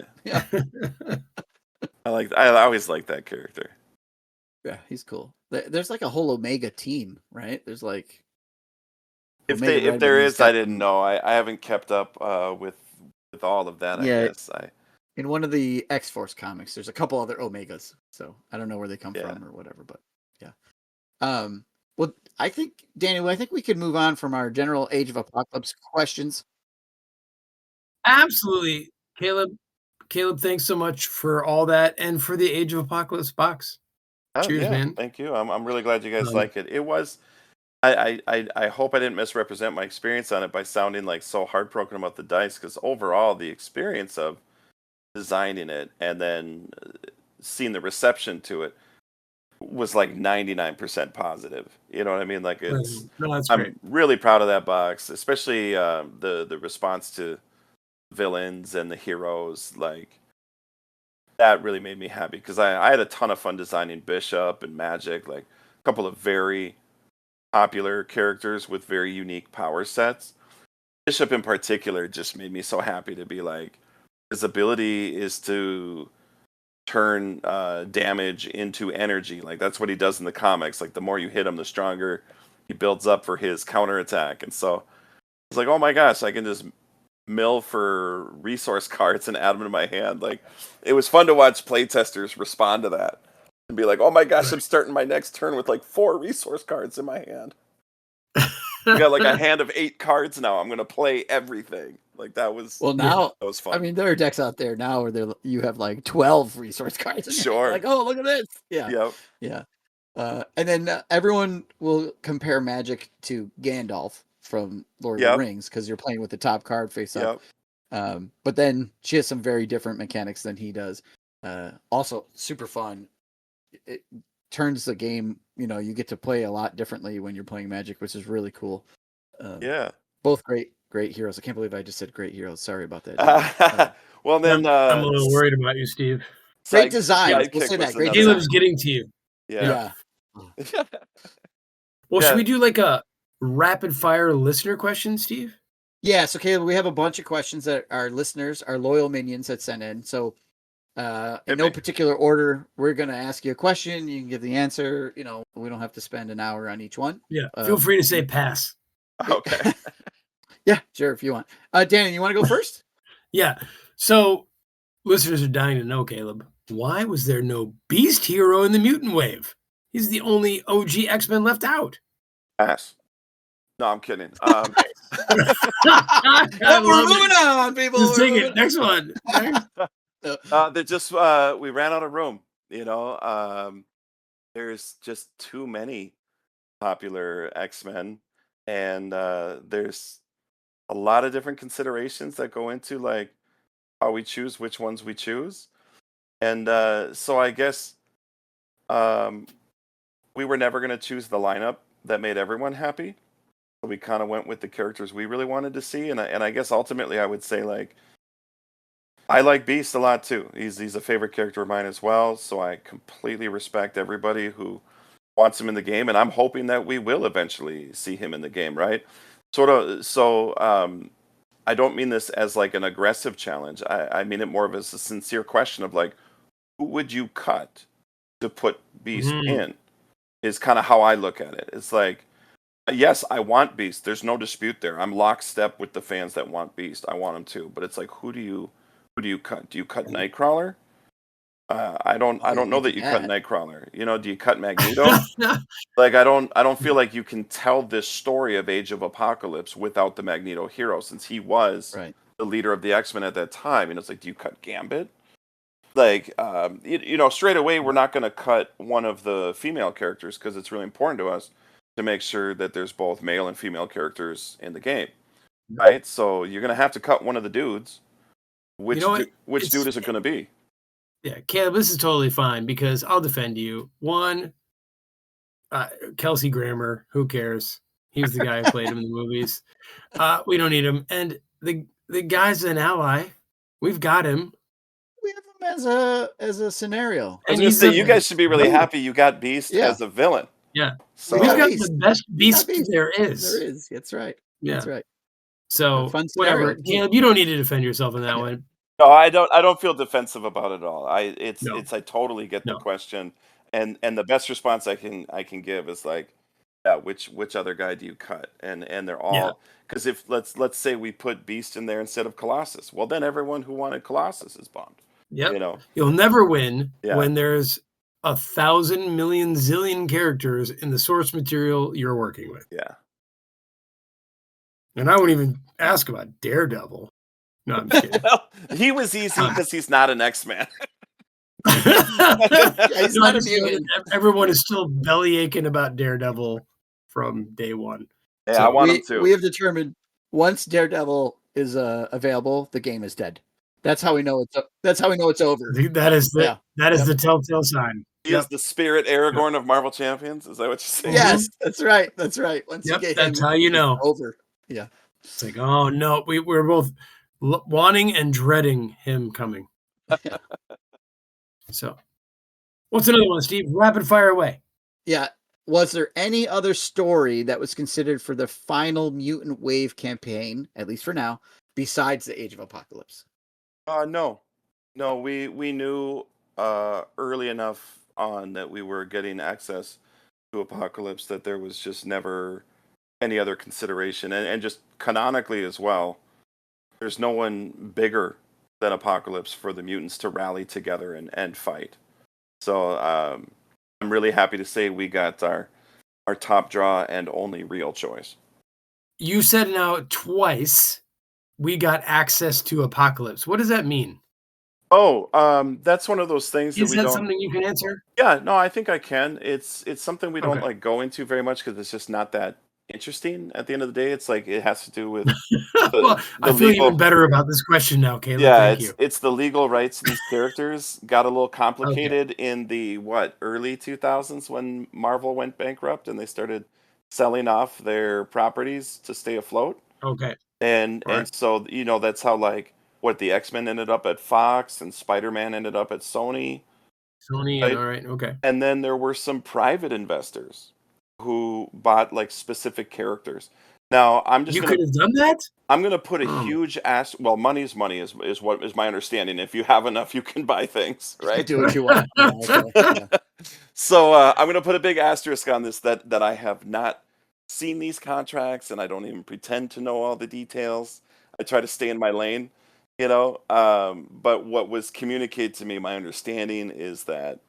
Speaker 3: yeah,
Speaker 1: I always like that character.
Speaker 3: yeah. He's cool. There's like a whole Omega team, right? There's like Omega
Speaker 1: If
Speaker 3: Red when
Speaker 1: there
Speaker 3: he's
Speaker 1: is, I
Speaker 3: got
Speaker 1: didn't
Speaker 3: them.
Speaker 1: know. I haven't kept up with all of that. I
Speaker 3: Yeah,
Speaker 1: guess I
Speaker 3: in one of the X Force comics, there's a couple other Omegas. So I don't know where they come
Speaker 1: yeah.
Speaker 3: from or whatever, but yeah. Well, I think Daniel, I think we could move on from our general Age of Apocalypse questions.
Speaker 2: Absolutely. Caleb, thanks so much for all that and for the Age of Apocalypse box.
Speaker 1: Oh
Speaker 2: Cheers,
Speaker 1: yeah,
Speaker 2: man.
Speaker 1: thank you. I'm really glad you guys
Speaker 2: Um,
Speaker 1: like it. It was. I hope I didn't misrepresent my experience on it by sounding like so heartbroken about the dice because overall the experience of designing it and then seeing the reception to it was like 99% positive. You know what I mean? Like
Speaker 2: no, that's great.
Speaker 1: I'm really proud of that box, especially the response to villains and the heroes. Like that really made me happy because I had a ton of fun designing Bishop and Magic, like a couple of very popular characters with very unique power sets. Bishop in particular just made me so happy to be like, his ability is to turn damage into energy. Like that's what he does in the comics. Like the more you hit him, the stronger he builds up for his counterattack. And so it's like, oh my gosh, I can just mill for resource cards and add them to my hand. Like it was fun to watch playtesters respond to that and be like, oh my gosh, I'm starting my next turn with like 4 resource cards in my hand. I got like a hand of 8 cards now. I'm gonna play everything. Like that was
Speaker 3: now
Speaker 1: that was fun.
Speaker 3: I mean, there are decks out there now where you have like 12 resource cards. In
Speaker 1: Sure.
Speaker 3: Like, oh, look at this. Yeah.
Speaker 1: Yep.
Speaker 3: Yeah. And then everyone will compare Magic to Gandalf from Lord of the Rings because you're playing with the top card face up. But then she has some very different mechanics than he does. Also, super fun. It turns the game, you get to play a lot differently when you're playing Magic, which is really cool. Both great heroes. I can't believe I just said great heroes. Sorry about that.
Speaker 1: Well, then
Speaker 2: I'm a little worried about you, Steve.
Speaker 3: Great design. We'll say that. Great
Speaker 2: Caleb's getting to you.
Speaker 1: Yeah.
Speaker 2: Well, should we do like a rapid fire listener question, Steve?
Speaker 3: Yeah. So, Caleb, we have a bunch of questions that our listeners, our loyal minions, had sent in. So, in no particular order, we're going to ask you a question. You can give the answer. We don't have to spend an hour on each one.
Speaker 2: Yeah. Feel free to say pass.
Speaker 1: Okay.
Speaker 3: Yeah, sure, if you want. Danny, you want to go first?
Speaker 2: Yeah. So, listeners are dying to know, Caleb, why was there no Beast hero in the Mutant Wave? He's the only OG X-Men left out.
Speaker 1: Pass. No, I'm kidding.
Speaker 3: We're moving on, people.
Speaker 2: Just take it. Next one.
Speaker 1: They just we ran out of room. There's just too many popular X-Men, and there's a lot of different considerations that go into like how we choose which ones we choose, and so I guess we were never going to choose the lineup that made everyone happy. So we kind of went with the characters we really wanted to see, and I guess ultimately I would say like I like Beast a lot too. He's a favorite character of mine as well. So I completely respect everybody who wants him in the game, and I'm hoping that we will eventually see him in the game, right? So I don't mean this as like an aggressive challenge. I mean it more of as a sincere question of like, who would you cut to put Beast in? Is kind of how I look at it. It's like, yes, I want Beast. There's no dispute there. I'm lockstep with the fans that want Beast. I want him too. But it's like, who do you cut? Do you cut Nightcrawler? I don't know that you cut Nightcrawler. Do you cut Magneto? Like I don't feel like you can tell this story of Age of Apocalypse without the Magneto hero, since he was the leader of the X-Men at that time. And it's like, do you cut Gambit? Like straight away we're not going to cut one of the female characters because it's really important to us to make sure that there's both male and female characters in the game, right? So you're going to have to cut one of the dudes. Which dude is it going to be?
Speaker 2: Yeah, Caleb, this is totally fine because I'll defend you. One, Kelsey Grammer, who cares? He was the guy who played him in the movies. We don't need him. And the guy's an ally. We've got him.
Speaker 3: We have him as a scenario.
Speaker 1: I was going to say, you guys should be really happy you got Beast as a villain.
Speaker 2: Yeah.
Speaker 1: So
Speaker 2: we've got the best Beast there is.
Speaker 3: There is. That's right.
Speaker 2: Yeah.
Speaker 3: That's right.
Speaker 2: So whatever. Caleb, you don't need to defend yourself in that one.
Speaker 1: No, I don't feel defensive about it at all. I totally get the question, and the best response I can give is like, yeah, which other guy do you cut? And they're all, because if let's say we put Beast in there instead of Colossus, well then everyone who wanted Colossus is bummed.
Speaker 2: Yep. You'll never win when there's 1,000 million zillion characters in the source material you're working with.
Speaker 1: Yeah.
Speaker 2: And I won't even ask about Daredevil. No, I'm just kidding.
Speaker 1: He was easy because he's not an X-Man.
Speaker 3: He's not a mutant.
Speaker 2: Everyone is still belly aching about Daredevil from day one.
Speaker 1: Yeah, so I want him to.
Speaker 3: We have determined once Daredevil is available, the game is dead. That's how we know it's. That's how we know it's over.
Speaker 2: That is the telltale sign.
Speaker 1: He is the spirit Aragorn of Marvel Champions. Is that what you're saying?
Speaker 3: Yes, that's right. That's right. Once you get
Speaker 2: that's how you know
Speaker 3: over. Yeah.
Speaker 2: It's like, oh no, we're both wanting and dreading him coming. So, what's another one, Steve? Rapid fire away.
Speaker 3: Yeah. Was there any other story that was considered for the final Mutant Wave campaign, at least for now, besides the Age of Apocalypse?
Speaker 1: No, we knew early enough on that we were getting access to Apocalypse that there was just never any other consideration, and just canonically as well. There's no one bigger than Apocalypse for the mutants to rally together and fight. So I'm really happy to say we got our top draw and only real choice.
Speaker 2: You said now twice we got access to Apocalypse. What does that mean?
Speaker 1: Oh, that's one of those things that
Speaker 2: Is
Speaker 1: we
Speaker 2: that
Speaker 1: don't.
Speaker 2: something you can answer?
Speaker 1: Yeah, no, I think I can. It's something we don't
Speaker 2: Okay.
Speaker 1: like go into very much because it's just not that interesting. At the end of the day, it's like it has to do with the
Speaker 2: Well, I
Speaker 1: the
Speaker 2: feel even
Speaker 1: legal.
Speaker 2: better about this question now, Caleb.
Speaker 1: Yeah,
Speaker 2: Thank
Speaker 1: it's
Speaker 2: you.
Speaker 1: it's the legal rights to these characters got a little
Speaker 2: Okay.
Speaker 1: complicated in the early 2000s when Marvel went bankrupt and they started selling off their properties to stay afloat.
Speaker 2: Okay. All
Speaker 1: And
Speaker 2: right.
Speaker 1: so that's how like what the X-Men ended up at Fox and Spider-Man ended up at Sony,
Speaker 2: Sony and
Speaker 1: right?
Speaker 2: all right. Okay.
Speaker 1: And then there were some private investors who bought like specific characters. Now,
Speaker 2: You could have done that?
Speaker 1: I'm gonna put a
Speaker 2: Oh.
Speaker 1: huge well, money's money is what is my understanding. If you have enough, you can buy things,
Speaker 3: You can
Speaker 1: right?
Speaker 3: do what you want. Yeah, okay. Yeah.
Speaker 1: So I'm gonna put a big asterisk on this that I have not seen these contracts and I don't even pretend to know all the details. I try to stay in my lane, you know. But what was communicated to me, my understanding is that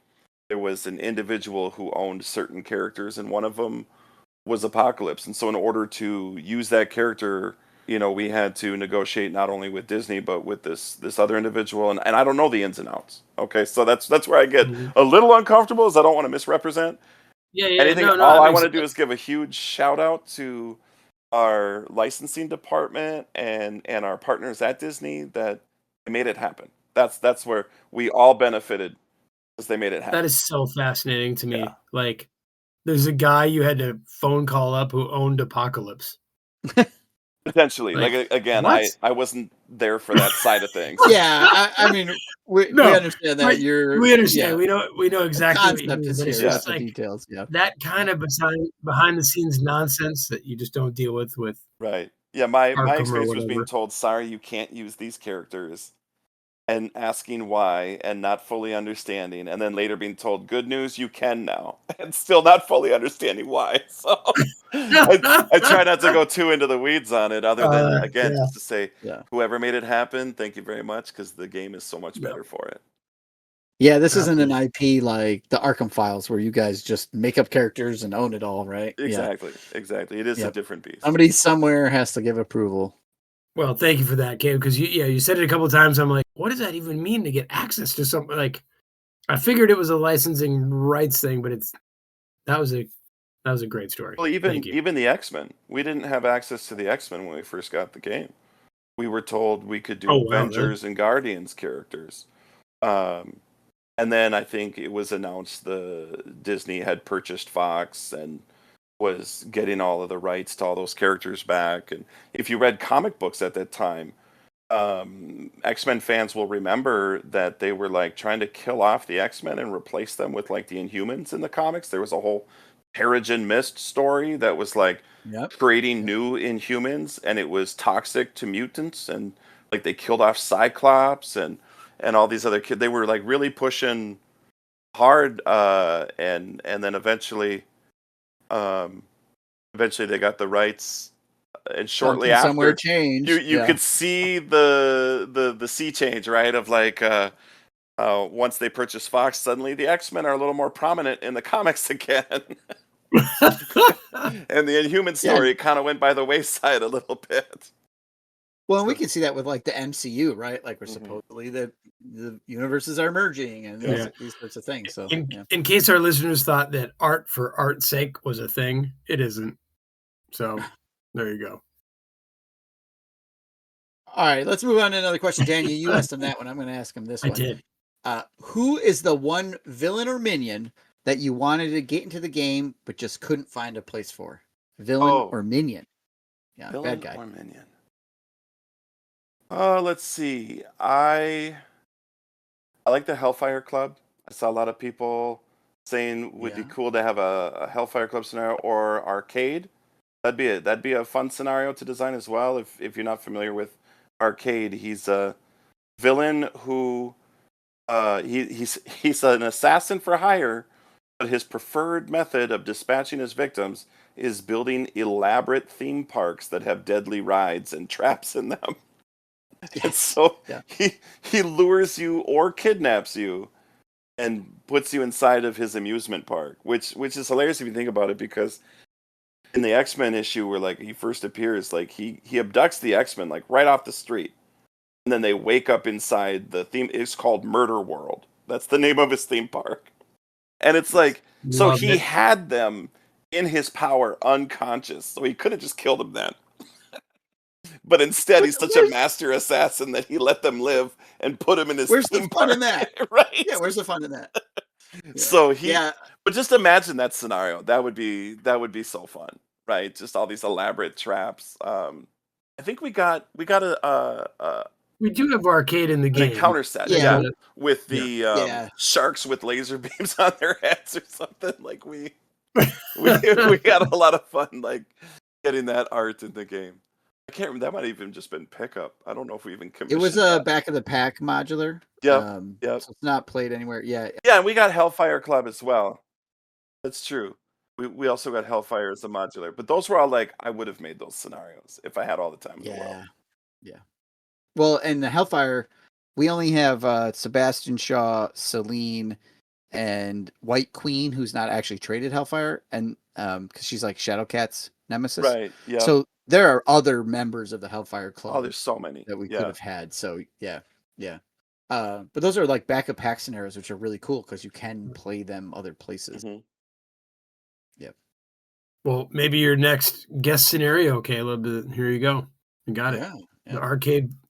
Speaker 1: there was an individual who owned certain characters, and one of them was Apocalypse. And so, in order to use that character, we had to negotiate not only with Disney but with this other individual, and I don't know the ins and outs. Okay, so that's where I get
Speaker 2: Mhm.
Speaker 1: a little uncomfortable, is I don't want to misrepresent
Speaker 2: Yeah.
Speaker 1: anything.
Speaker 2: No,
Speaker 1: All
Speaker 2: that
Speaker 1: I
Speaker 2: makes
Speaker 1: want to do
Speaker 2: sense.
Speaker 1: is give a huge shout out to our licensing department and our partners at Disney that they made it happen. That's where we all benefited because they made it
Speaker 2: That
Speaker 1: happen.
Speaker 2: is so fascinating to
Speaker 1: Yeah.
Speaker 2: me. Like, there's a guy you had to phone call up who owned Apocalypse.
Speaker 1: Potentially. Like,
Speaker 2: Like,
Speaker 1: again,
Speaker 2: what?
Speaker 1: I wasn't there for that side of things.
Speaker 3: Yeah, I mean, we
Speaker 2: No,
Speaker 3: understand
Speaker 2: but
Speaker 3: that you're
Speaker 2: we understand.
Speaker 3: yeah.
Speaker 2: We know
Speaker 3: The
Speaker 2: exactly what you
Speaker 3: concept
Speaker 2: mean,
Speaker 3: is
Speaker 2: but it's
Speaker 3: here,
Speaker 1: Yeah.
Speaker 3: not
Speaker 2: just
Speaker 3: the
Speaker 2: like
Speaker 3: details. Yeah.
Speaker 2: that kind of behind the scenes nonsense that you just don't deal with
Speaker 1: Right. Yeah, my
Speaker 2: Arkham or
Speaker 1: experience was being
Speaker 2: whatever.
Speaker 1: told, "Sorry, you can't use these characters," and asking why and not fully understanding, and then later being told, "Good news, you can now," and still not fully understanding why. So I try not to go too into the weeds on it, other than again
Speaker 2: Yeah,
Speaker 1: just to say,
Speaker 3: Yeah.
Speaker 1: whoever made it happen, thank you very much, because the game is so much
Speaker 2: yep,
Speaker 1: better for it.
Speaker 3: Yeah, this isn't an
Speaker 2: absolutely.
Speaker 3: IP like the Arkham Files where you guys just make up characters and own it all, right? Yeah.
Speaker 1: Exactly, exactly. It is a
Speaker 3: Yep.
Speaker 1: different beast.
Speaker 3: Somebody somewhere has to give approval.
Speaker 2: Well, thank you for that, Cam, because you said it a couple of times. I'm like, what does that even mean to get access to something? Like, I figured it was a licensing rights thing, but that was a that was a great story.
Speaker 1: Well,
Speaker 2: Thank
Speaker 1: even
Speaker 2: you.
Speaker 1: even the X-Men, we didn't have access to the X-Men when we first got the game. We were told we could do
Speaker 2: Oh wow, really?
Speaker 1: Avengers and Guardians characters. Um, and then I think it was announced the Disney had purchased Fox and was getting all of the rights to all those characters back. And if you read comic books at that time, X-Men fans will remember that they were like trying to kill off the X-Men and replace them with like the Inhumans in the comics. There was a whole Terrigen Mist story that was like
Speaker 3: Yep.
Speaker 1: creating
Speaker 3: Yep.
Speaker 1: new Inhumans, and it was toxic to mutants, and like they killed off Cyclops and all these other kids. They were like really pushing hard, and then um, eventually they got the rights, and shortly
Speaker 3: Something somewhere
Speaker 1: after,
Speaker 3: changed.
Speaker 1: you
Speaker 3: Yeah.
Speaker 1: could see the sea change, right? Of like once they purchased Fox, suddenly the X-Men are a little more prominent in the comics again. And the Inhuman
Speaker 3: Yeah.
Speaker 1: story kind of went by the wayside a little bit.
Speaker 3: Well, and we
Speaker 1: So,
Speaker 3: can see that with like the MCU, right? Like we're
Speaker 1: mhm.
Speaker 3: supposedly the universes are merging and
Speaker 1: Yep.
Speaker 3: these sorts of things. So
Speaker 2: in
Speaker 3: yeah.
Speaker 2: in case our listeners thought that art for art's sake was a thing, it isn't. So there you go.
Speaker 3: All right, let's move on to another question. Daniel, you asked him that one. I'm going to ask him this
Speaker 2: I
Speaker 3: one.
Speaker 2: did.
Speaker 3: Who is the one villain or minion that you wanted to get into the game but just couldn't find a place for? Villain
Speaker 1: Oh,
Speaker 3: or minion? Yeah, bad
Speaker 1: villain
Speaker 3: guy.
Speaker 1: or minion? Let's see. I like the Hellfire Club. I saw a lot of people saying would be
Speaker 3: Yeah.
Speaker 1: cool to have a Hellfire Club scenario or arcade. That'd be a fun scenario to design as well. If you're not familiar with arcade, he's villain who he's an assassin for hire, but his preferred method of dispatching his victims is building elaborate theme parks that have deadly rides and traps in them. And so
Speaker 3: Yeah.
Speaker 1: he lures you or kidnaps you and puts you inside of his amusement park, which is hilarious if you think about it, because in the X-Men issue where like he first appears, like he abducts the X-Men like right off the street, and then they wake up inside the theme. It's called Murder World. That's the name of his theme park, and it's like so
Speaker 2: Love
Speaker 1: he
Speaker 2: it.
Speaker 1: had them in his power unconscious, so he could have just killed them then. But instead, he's such a master assassin that he let them live and put them in his
Speaker 3: Where's the
Speaker 1: theme
Speaker 3: fun
Speaker 1: park.
Speaker 3: in that?
Speaker 1: Right?
Speaker 3: Yeah, where's the fun in that?
Speaker 1: So
Speaker 3: Yeah.
Speaker 1: but just imagine that scenario. That would be so fun, right? Just all these elaborate traps. I think we got
Speaker 2: We do have arcade in the
Speaker 1: an
Speaker 2: game.
Speaker 1: encounter set,
Speaker 3: Yeah.
Speaker 1: with the
Speaker 3: Yeah.
Speaker 1: sharks with laser beams on their heads or something. Like we had a lot of fun, like getting that art in the game. I can't remember. That might have even just been pickup. I don't know if we even
Speaker 3: It
Speaker 1: commissioned
Speaker 3: was a
Speaker 1: that.
Speaker 3: back of the pack modular.
Speaker 1: Yep.
Speaker 3: So it's not played anywhere. Yeah.
Speaker 1: Yeah, and we got Hellfire Club as well. That's true. We also got Hellfire as a modular, but those were all like I would have made those scenarios if I had all the time in the world.
Speaker 3: Yeah. Well, and the Hellfire, we only have Sebastian Shaw, Celine, and White Queen, who's not actually traded Hellfire, and because she's like Shadowcat's nemesis.
Speaker 1: Right. Yeah.
Speaker 3: So there are other members of the Hellfire Club.
Speaker 1: Oh, there's so many
Speaker 3: that we could have had. So yeah. But those are like backup pack scenarios, which are really cool because you can play them other places.
Speaker 1: Mm-hmm.
Speaker 3: Yep.
Speaker 2: Well, maybe your next guest scenario, Caleb. Here you go. You got it.
Speaker 3: Yeah.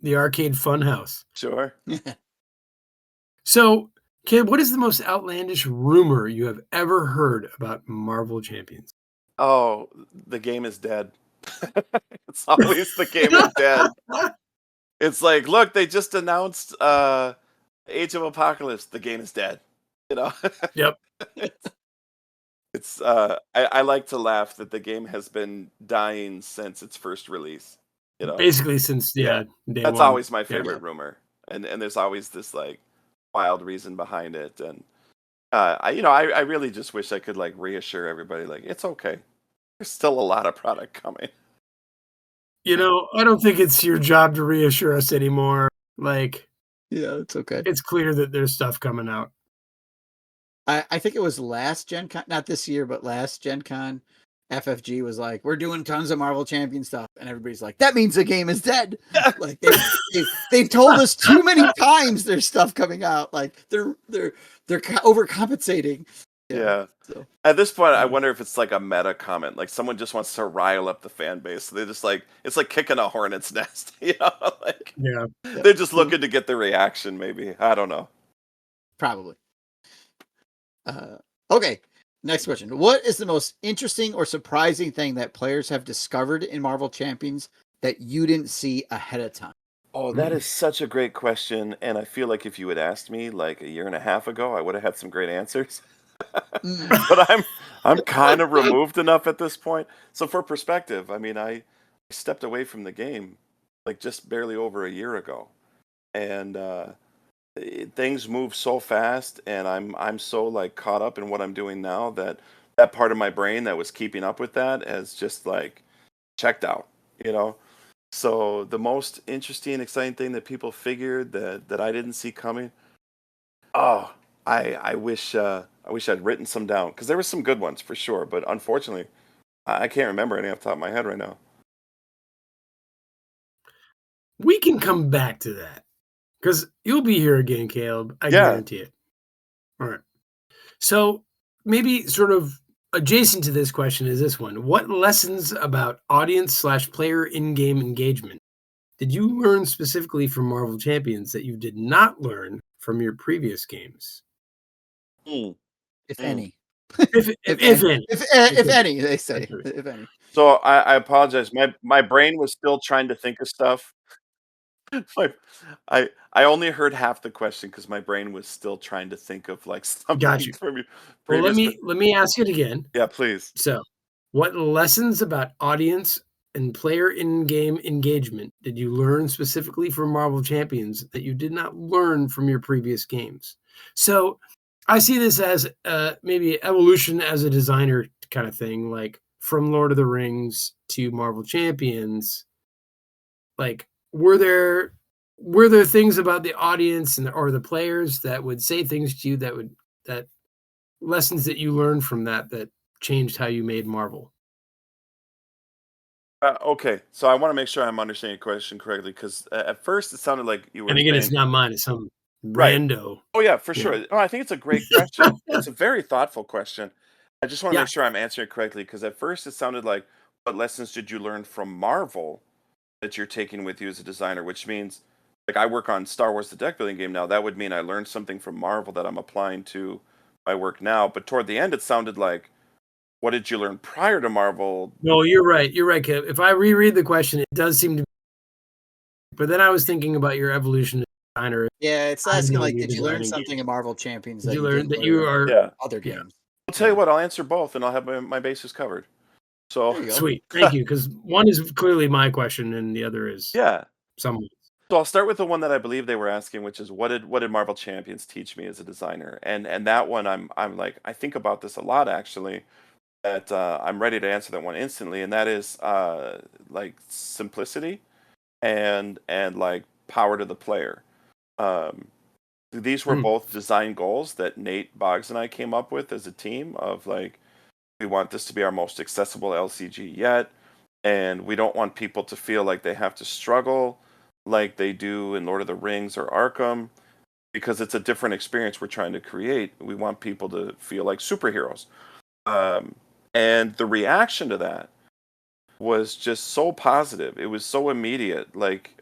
Speaker 2: The arcade fun house.
Speaker 1: Sure.
Speaker 2: So, Caleb, what is the most outlandish rumor you have ever heard about Marvel Champions?
Speaker 1: Oh, the game is dead. It's always the game is dead. It's like, look, they just announced Age of Apocalypse. The game is dead. You know?
Speaker 2: Yep.
Speaker 1: It's I like to laugh that the game has been dying since its first release. You know?
Speaker 2: Basically since day
Speaker 1: that's
Speaker 2: one.
Speaker 1: always my favorite rumor. And there's always this like wild reason behind it. And I really just wish I could like reassure everybody like it's okay. There's still a lot of product coming.
Speaker 2: I don't think it's your job to reassure us anymore. Like,
Speaker 3: yeah, it's okay.
Speaker 2: It's clear that there's stuff coming out.
Speaker 3: I think it was last Gen Con, not this year, but last Gen Con, FFG was like, we're doing tons of Marvel Champion stuff. And everybody's like, that means the game is dead. Like they told us too many times there's stuff coming out. Like they're overcompensating.
Speaker 1: Yeah.
Speaker 3: So.
Speaker 1: At this point, I wonder if it's like a meta comment. Like someone just wants to rile up the fan base. So they just like, it's like kicking a hornet's nest. Like they're just looking to get the reaction maybe. I don't know.
Speaker 3: Probably. Okay. Next question. What is the most interesting or surprising thing that players have discovered in Marvel Champions that you didn't see ahead of time?
Speaker 1: Oh, that is such a great question. And I feel like if you had asked me like a year and a half ago, I would have had some great answers. But I'm kind of removed enough at this point. So for perspective, I mean, I stepped away from the game like just barely over a year ago. And things move so fast, and I'm so like caught up in what I'm doing now that part of my brain that was keeping up with that has just like checked out, So the most interesting, exciting thing that people figured that I didn't see coming. Oh, I wish I'd written some down because there were some good ones for sure, but unfortunately, I can't remember any off the top of my head right now.
Speaker 2: We can come back to that. Because you'll be here again, Caleb. I guarantee it. All right. So maybe sort of adjacent to this question is this one. What lessons about audience/player in-game engagement did you learn specifically from Marvel Champions that you did not learn from your previous games?
Speaker 3: If any.
Speaker 2: If
Speaker 3: any, they say. If any.
Speaker 1: So I apologize. My brain was still trying to think of stuff. I only heard half the question because my brain was still trying to think of like something.
Speaker 2: Got you.
Speaker 1: From
Speaker 2: well, let me ask it again.
Speaker 1: Yeah, please.
Speaker 2: So, what lessons about audience and player in-game engagement did you learn specifically from Marvel Champions that you did not learn from your previous games? So I see this as maybe evolution as a designer kind of thing, like from Lord of the Rings to Marvel Champions. Like, were there things about the audience or the players that would say things to you that lessons that you learned from that changed how you made Marvel?
Speaker 1: Okay, so I want to make sure I'm understanding your question correctly because at first it sounded like you
Speaker 2: And
Speaker 1: were
Speaker 2: again, it's
Speaker 1: saying,
Speaker 2: not mine, it's some
Speaker 1: right.
Speaker 2: rando.
Speaker 1: Oh yeah, for
Speaker 2: Yeah.
Speaker 1: sure. Oh, I think it's a great question. It's a very thoughtful question. I just want to
Speaker 2: Yeah.
Speaker 1: make sure I'm answering it correctly because at first it sounded like, what lessons did you learn from Marvel that you're taking with you as a designer? Which means, like, I work on Star Wars, the deck building game now. That would mean I learned something from Marvel that I'm applying to my work now. But toward the end, it sounded like, what did you learn prior to Marvel?
Speaker 2: No, you're right. You're right, Kev. If I reread the question, it does seem to be, but then I was thinking about your evolution as a designer.
Speaker 3: Yeah, it's
Speaker 2: I've
Speaker 3: asking
Speaker 2: known
Speaker 3: like,
Speaker 2: you
Speaker 3: did you learn
Speaker 2: designing
Speaker 3: something
Speaker 2: games.
Speaker 3: in Marvel Champions
Speaker 2: Did
Speaker 3: that
Speaker 2: you
Speaker 3: you
Speaker 2: learn
Speaker 3: didn't
Speaker 2: that you
Speaker 3: learn
Speaker 2: are
Speaker 1: Yeah.
Speaker 3: other
Speaker 2: yeah,
Speaker 3: games?
Speaker 1: I'll tell you
Speaker 3: Yeah,
Speaker 1: what, I'll answer both and I'll have my bases covered. So,
Speaker 3: there you go.
Speaker 2: sweet. Thank you. Because one is clearly my question and the other is
Speaker 1: yeah.
Speaker 2: someone.
Speaker 1: So I'll start with the one that I believe they were asking, which is what did Marvel Champions teach me as a designer? And that one I'm like I think about this a lot actually. That I'm ready to answer that one instantly, and that is like simplicity and like power to the player. Um, these were
Speaker 2: Hmm.
Speaker 1: both design goals that Nate Boggs and I came up with as a team of like we want this to be our most accessible LCG yet, and we don't want people to feel like they have to struggle like they do in Lord of the Rings or Arkham because it's a different experience we're trying to create. We want people to feel like superheroes. Um, and the reaction to that was just so positive. It was so immediate. Like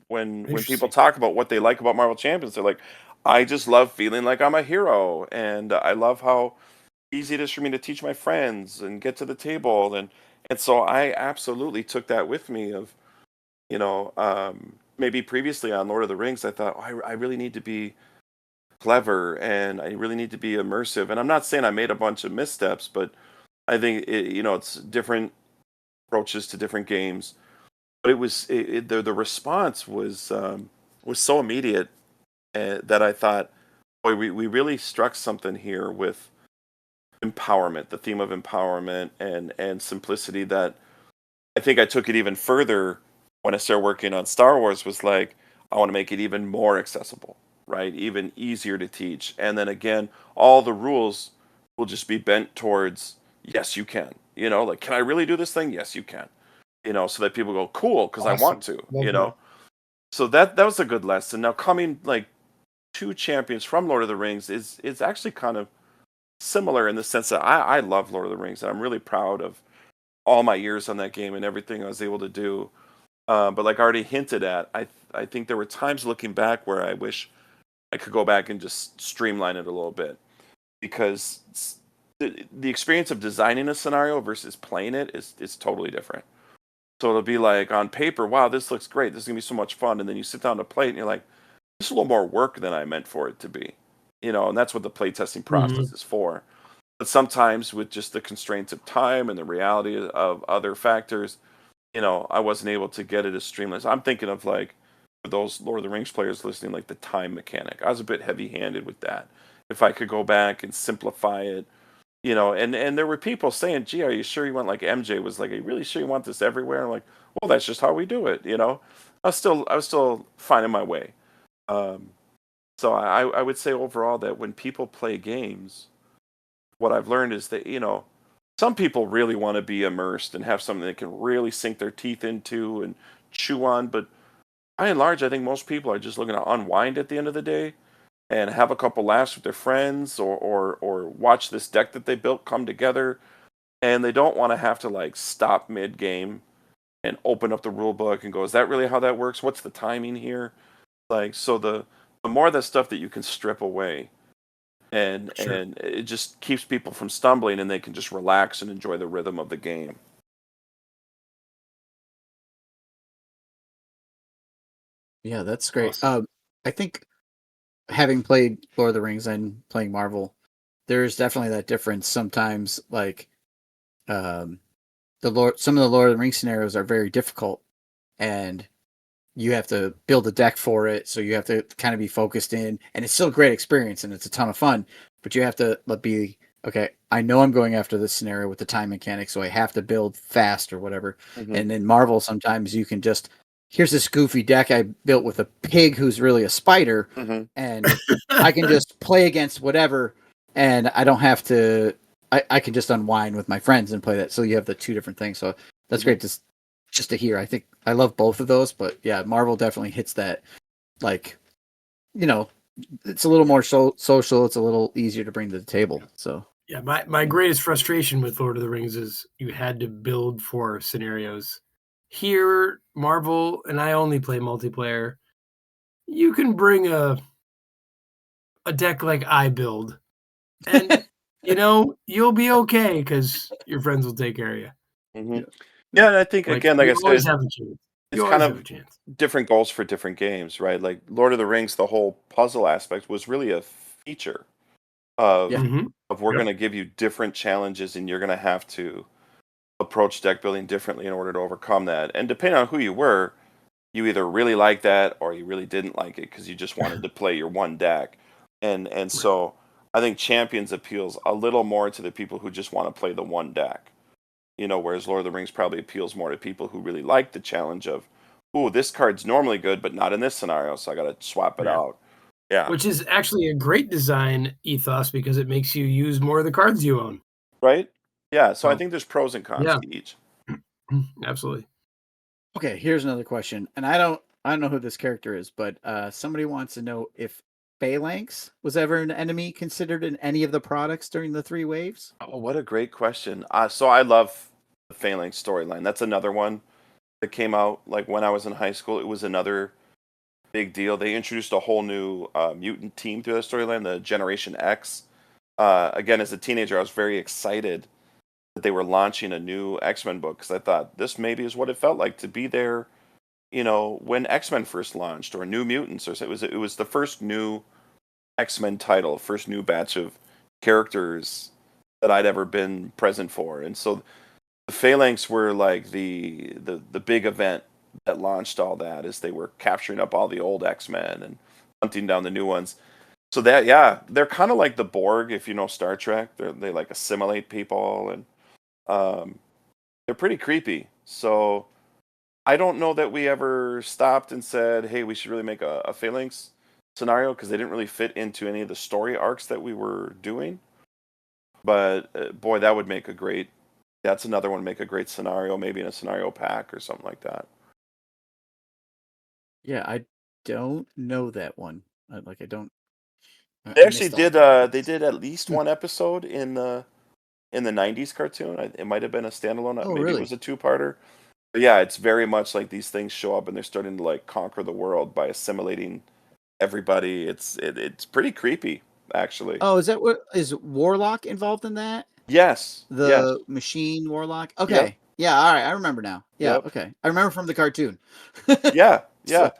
Speaker 1: when people
Speaker 2: Interesting.
Speaker 1: talk about what they like about Marvel Champions, they're like, I just love feeling like I'm a hero, and I love how easy it is for me to teach my friends and get to the table, and so I absolutely took that with me. Of maybe previously on Lord of the Rings, I thought, oh, I really need to be clever and I really need to be immersive. And I'm not saying I made a bunch of missteps, but I think it's different approaches to different games. But the response was so immediate that I thought, boy, we really struck something here with empowerment, the theme of empowerment and simplicity. That I think I took it even further when I started working on Star Wars. Was like I want to make it even more accessible, right? Even easier to teach. And then again, all the rules will just be bent towards yes, you can. Like can I really do this thing? Yes, you can. So that people go cool because I want
Speaker 2: Awesome.
Speaker 1: to.
Speaker 2: Love that.
Speaker 1: So that was a good lesson. Now coming like two champions from Lord of the Rings is actually kind of similar in the sense that I love Lord of the Rings and I'm really proud of all my years on that game and everything I was able to do. But like I already hinted at, I think there were times looking back where I wish I could go back and just streamline it a little bit because the experience of designing a scenario versus playing it is totally different. So it'll be like on paper, wow, this looks great. This is gonna be so much fun, and then you sit down to play it, and you're like, this is a little more work than I meant for it to be. And that's what the playtesting
Speaker 2: Mhm.
Speaker 1: process is for. But sometimes with just the constraints of time and the reality of other factors, I wasn't able to get it as streamless. I'm thinking of like for those Lord of the Rings players listening, like the time mechanic. I was a bit heavy-handed with that. If I could go back and simplify it, and there were people saying, "Gee, are you sure you want?" Like MJ was like, "Are you really sure you want this everywhere?" I'm like, "Well, that's just how we do it." I was still finding my way. Um, so I would say overall that when people play games, what I've learned is that some people really want to be immersed and have something they can really sink their teeth into and chew on. But by and large, I think most people are just looking to unwind at the end of the day and have a couple laughs with their friends or watch this deck that they built come together. And they don't want to have to like stop mid game and open up the rule book and go, is that really how that works? What's the timing here? Like, so the more of that stuff that you can strip away and
Speaker 2: Sure.
Speaker 1: and it just keeps people from stumbling and they can just relax and enjoy the rhythm of the game.
Speaker 3: Yeah, that's great.
Speaker 2: Awesome.
Speaker 3: I think having played Lord of the Rings and playing Marvel, there's definitely that difference sometimes. Like, um, some of the Lord of the Rings scenarios are very difficult, and you have to build a deck for it. So you have to kind of be focused in, and it's still a great experience and it's a ton of fun. But you have to be okay. I know I'm going after this scenario with the time mechanic, so I have to build fast or whatever.
Speaker 1: Mm-hmm.
Speaker 3: And in Marvel, sometimes you can just here's this goofy deck I built with a pig who's really a spider,
Speaker 1: Mm-hmm.
Speaker 3: and I can just play against whatever, and I don't have to. I can just unwind with my friends and play that. So you have the two different things. So that's great just to hear. I think I love both of those, but yeah, Marvel definitely hits that. Like, it's a little more social. It's a little easier to bring to the table. So
Speaker 2: yeah, my greatest frustration with Lord of the Rings is you had to build for scenarios. Here, Marvel, and I only play multiplayer. You can bring a deck like I build, and you'll be okay because your friends will take care of you.
Speaker 1: Mm-hmm. Yeah, and I think
Speaker 2: Like,
Speaker 1: again, like I
Speaker 2: you always
Speaker 1: said,
Speaker 2: have a chance.
Speaker 1: it's
Speaker 2: You
Speaker 1: kind
Speaker 2: always have
Speaker 1: of
Speaker 2: a chance.
Speaker 1: different goals for different games, right? Like Lord of the Rings, the whole puzzle aspect was really a feature of
Speaker 3: Yeah.
Speaker 2: Mhm.
Speaker 1: we're
Speaker 2: Yep.
Speaker 1: going to give you different challenges, and you're going to have to approach deck building differently in order to overcome that. And depending on who you were, you either really liked that or you really didn't like it because you just wanted to play your one deck. And so I think Champions appeals a little more to the people who just want to play the one deck. Whereas Lord of the Rings probably appeals more to people who really like the challenge of, ooh, this card's normally good, but not in this scenario, so I got to swap it
Speaker 2: Yeah.
Speaker 1: out. Yeah.
Speaker 2: Which is actually a great design ethos because it makes you use more of the cards you own.
Speaker 1: Right? Yeah. So I
Speaker 2: So,
Speaker 1: think there's pros and cons
Speaker 2: yeah,
Speaker 1: to each.
Speaker 2: absolutely.
Speaker 3: Okay, here's another question, and I don't know who this character is, but somebody wants to know if Phalanx was ever an enemy considered in any of the products during the three waves.
Speaker 1: Oh, what a great question. So I love the Phalanx storyline. That's another one that came out like when I was in high school. It was another big deal. They introduced a whole new mutant team through that storyline, the Generation X. Again, as a teenager, I was very excited that they were launching a new X-Men book because I thought this maybe is what it felt like to be there, when X-Men first launched or New Mutants or so. It was the first new X-Men title, first new batch of characters that I'd ever been present for. And so the Phalanx were like the big event that launched all that as they were capturing up all the old X-Men and hunting down the new ones. So that, yeah, they're kind of like the Borg if you know Star Trek. They like assimilate people, and um, they're pretty creepy. So I don't know that we ever stopped and said, "Hey, we should really make a Phalanx scenario," because they didn't really fit into any of the story arcs that we were doing. But boy, that would make a great. That's another one. Make a great scenario, maybe in a scenario pack or something like that.
Speaker 3: Yeah, I don't know that one. I don't.
Speaker 1: They
Speaker 3: I
Speaker 1: actually
Speaker 3: missed all
Speaker 1: did.
Speaker 3: of it.
Speaker 1: They did at least one episode in the '90s cartoon. It might have been a standalone.
Speaker 3: Oh,
Speaker 1: Maybe it
Speaker 3: really?
Speaker 1: was a two-parter. But yeah, it's very much like these things show up and they're starting to like conquer the world by assimilating everybody. It's pretty creepy, actually.
Speaker 3: Oh, is that what is Warlock involved in that?
Speaker 1: Yes. Yes.
Speaker 3: The machine Warlock?
Speaker 1: Yep.
Speaker 3: Okay. Yeah, all right. I remember now. Yeah,
Speaker 1: Yep.
Speaker 3: okay. I remember from the cartoon.
Speaker 1: Yeah.
Speaker 3: So,
Speaker 1: Yeah.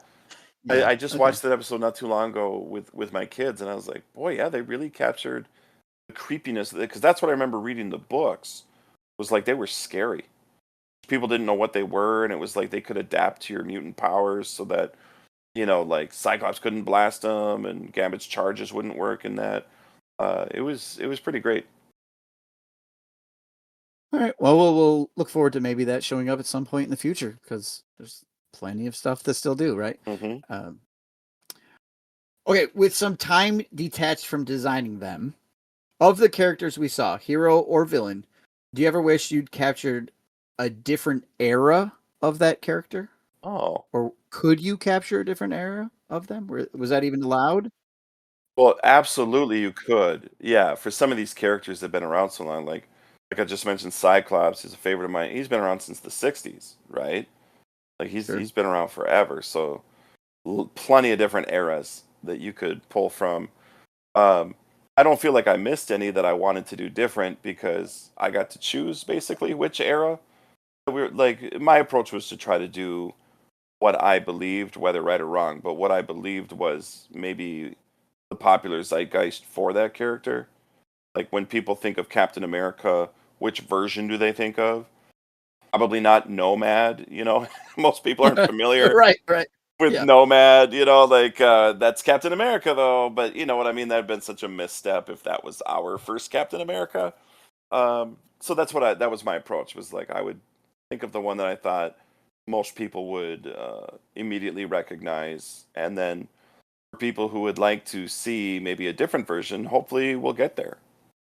Speaker 1: I,
Speaker 3: yeah,
Speaker 1: I just
Speaker 3: okay.
Speaker 1: watched that episode not too long ago with my kids, and I was like, boy, yeah, they really captured the creepiness because that's what I remember reading the books was like they were scary. People didn't know what they were, and it was like they could adapt to your mutant powers so that like Cyclops couldn't blast them, and Gambit's charges wouldn't work, and that it was pretty great.
Speaker 3: All right. Well, we'll look forward to maybe that showing up at some point in the future because there's plenty of stuff to still do, right?
Speaker 1: Hmm.
Speaker 3: Um, okay, with some time detached from designing them, of the characters we saw, hero or villain, do you ever wish you'd captured a different era of that character?
Speaker 1: Oh,
Speaker 3: Or could you capture a different era of them? Was that even allowed?
Speaker 1: well, absolutely, you could. Yeah, for some of these characters that have been around so long, like I just mentioned, Cyclops is a favorite of mine. He's been around since the '60s, right? Like he's
Speaker 3: Sure.
Speaker 1: he's been around forever. So plenty of different eras that you could pull from. Um, I don't feel like I missed any that I wanted to do different because I got to choose basically which era. We were like my approach was to try to do what I believed, whether right or wrong, but what I believed was maybe the popular zeitgeist for that character. Like when people think of Captain America, which version do they think of? Probably not Nomad. Most people aren't familiar
Speaker 3: Right.
Speaker 1: with
Speaker 3: Yeah.
Speaker 1: Nomad. That's Captain America though. But you know what I mean. That'd been such a misstep if that was our first Captain America. So that was my approach. Was like I would think of the one that I thought most people would immediately recognize, and then for people who would like to see maybe a different version, hopefully we'll get there.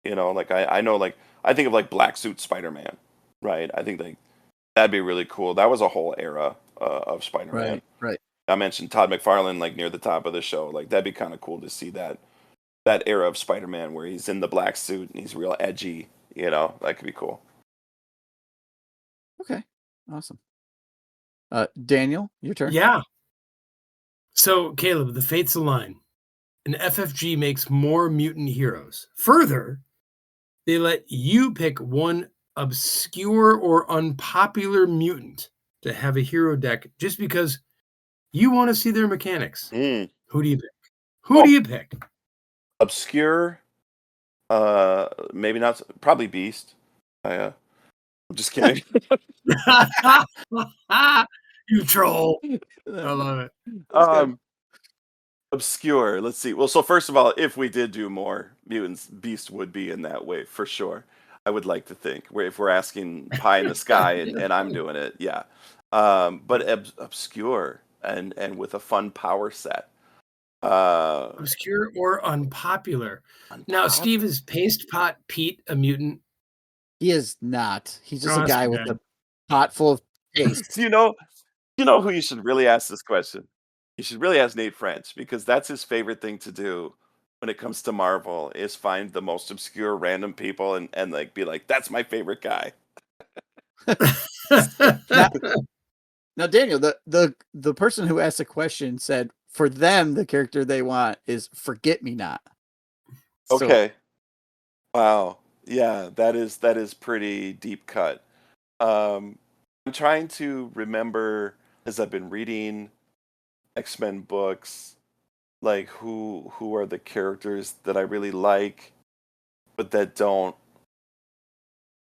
Speaker 1: Like I know, like I think of like Black Suit Spider-Man, right? I think like that'd be really cool. That was a whole era of Spider-Man.
Speaker 3: Right.
Speaker 1: I mentioned Todd McFarlane like near the top of the show. Like that'd be kind of cool to see that era of Spider-Man where he's in the black suit and he's real edgy. That could be cool.
Speaker 3: Okay. Awesome. Daniel, your turn.
Speaker 2: Yeah. So, Caleb, the fates align. An FFG makes more mutant heroes. Further, they let you pick one obscure or unpopular mutant to have a hero deck just because you want to see their mechanics.
Speaker 1: Mm.
Speaker 2: Who do you pick? Who do you pick?
Speaker 1: Obscure, maybe not. Probably Beast. I'm just kidding.
Speaker 2: You troll. I love it.
Speaker 1: um, Obscure. Let's see. Well, so first of all, if we did do more mutants, Beast would be in that way for sure. I would like to think. If we're asking pie in the sky and I'm doing it, yeah. But obscure and with a fun power set.
Speaker 2: Obscure or unpopular. Now, Steve, is Paste Pot Pete a mutant?
Speaker 3: He is not. He's just
Speaker 2: Oh,
Speaker 3: a guy with a pot full of paste.
Speaker 1: You know who you should really ask this question? You should really ask Nate French because that's his favorite thing to do when it comes to Marvel is find the most obscure random people and like be like, that's my favorite guy.
Speaker 3: Now, Daniel, the person who asked the question said for them the character they want is Forget Me Not.
Speaker 1: Okay. Wow. Yeah, that is pretty deep cut. I'm trying to remember as I've been reading X-Men books, like who are the characters that I really like, but that don't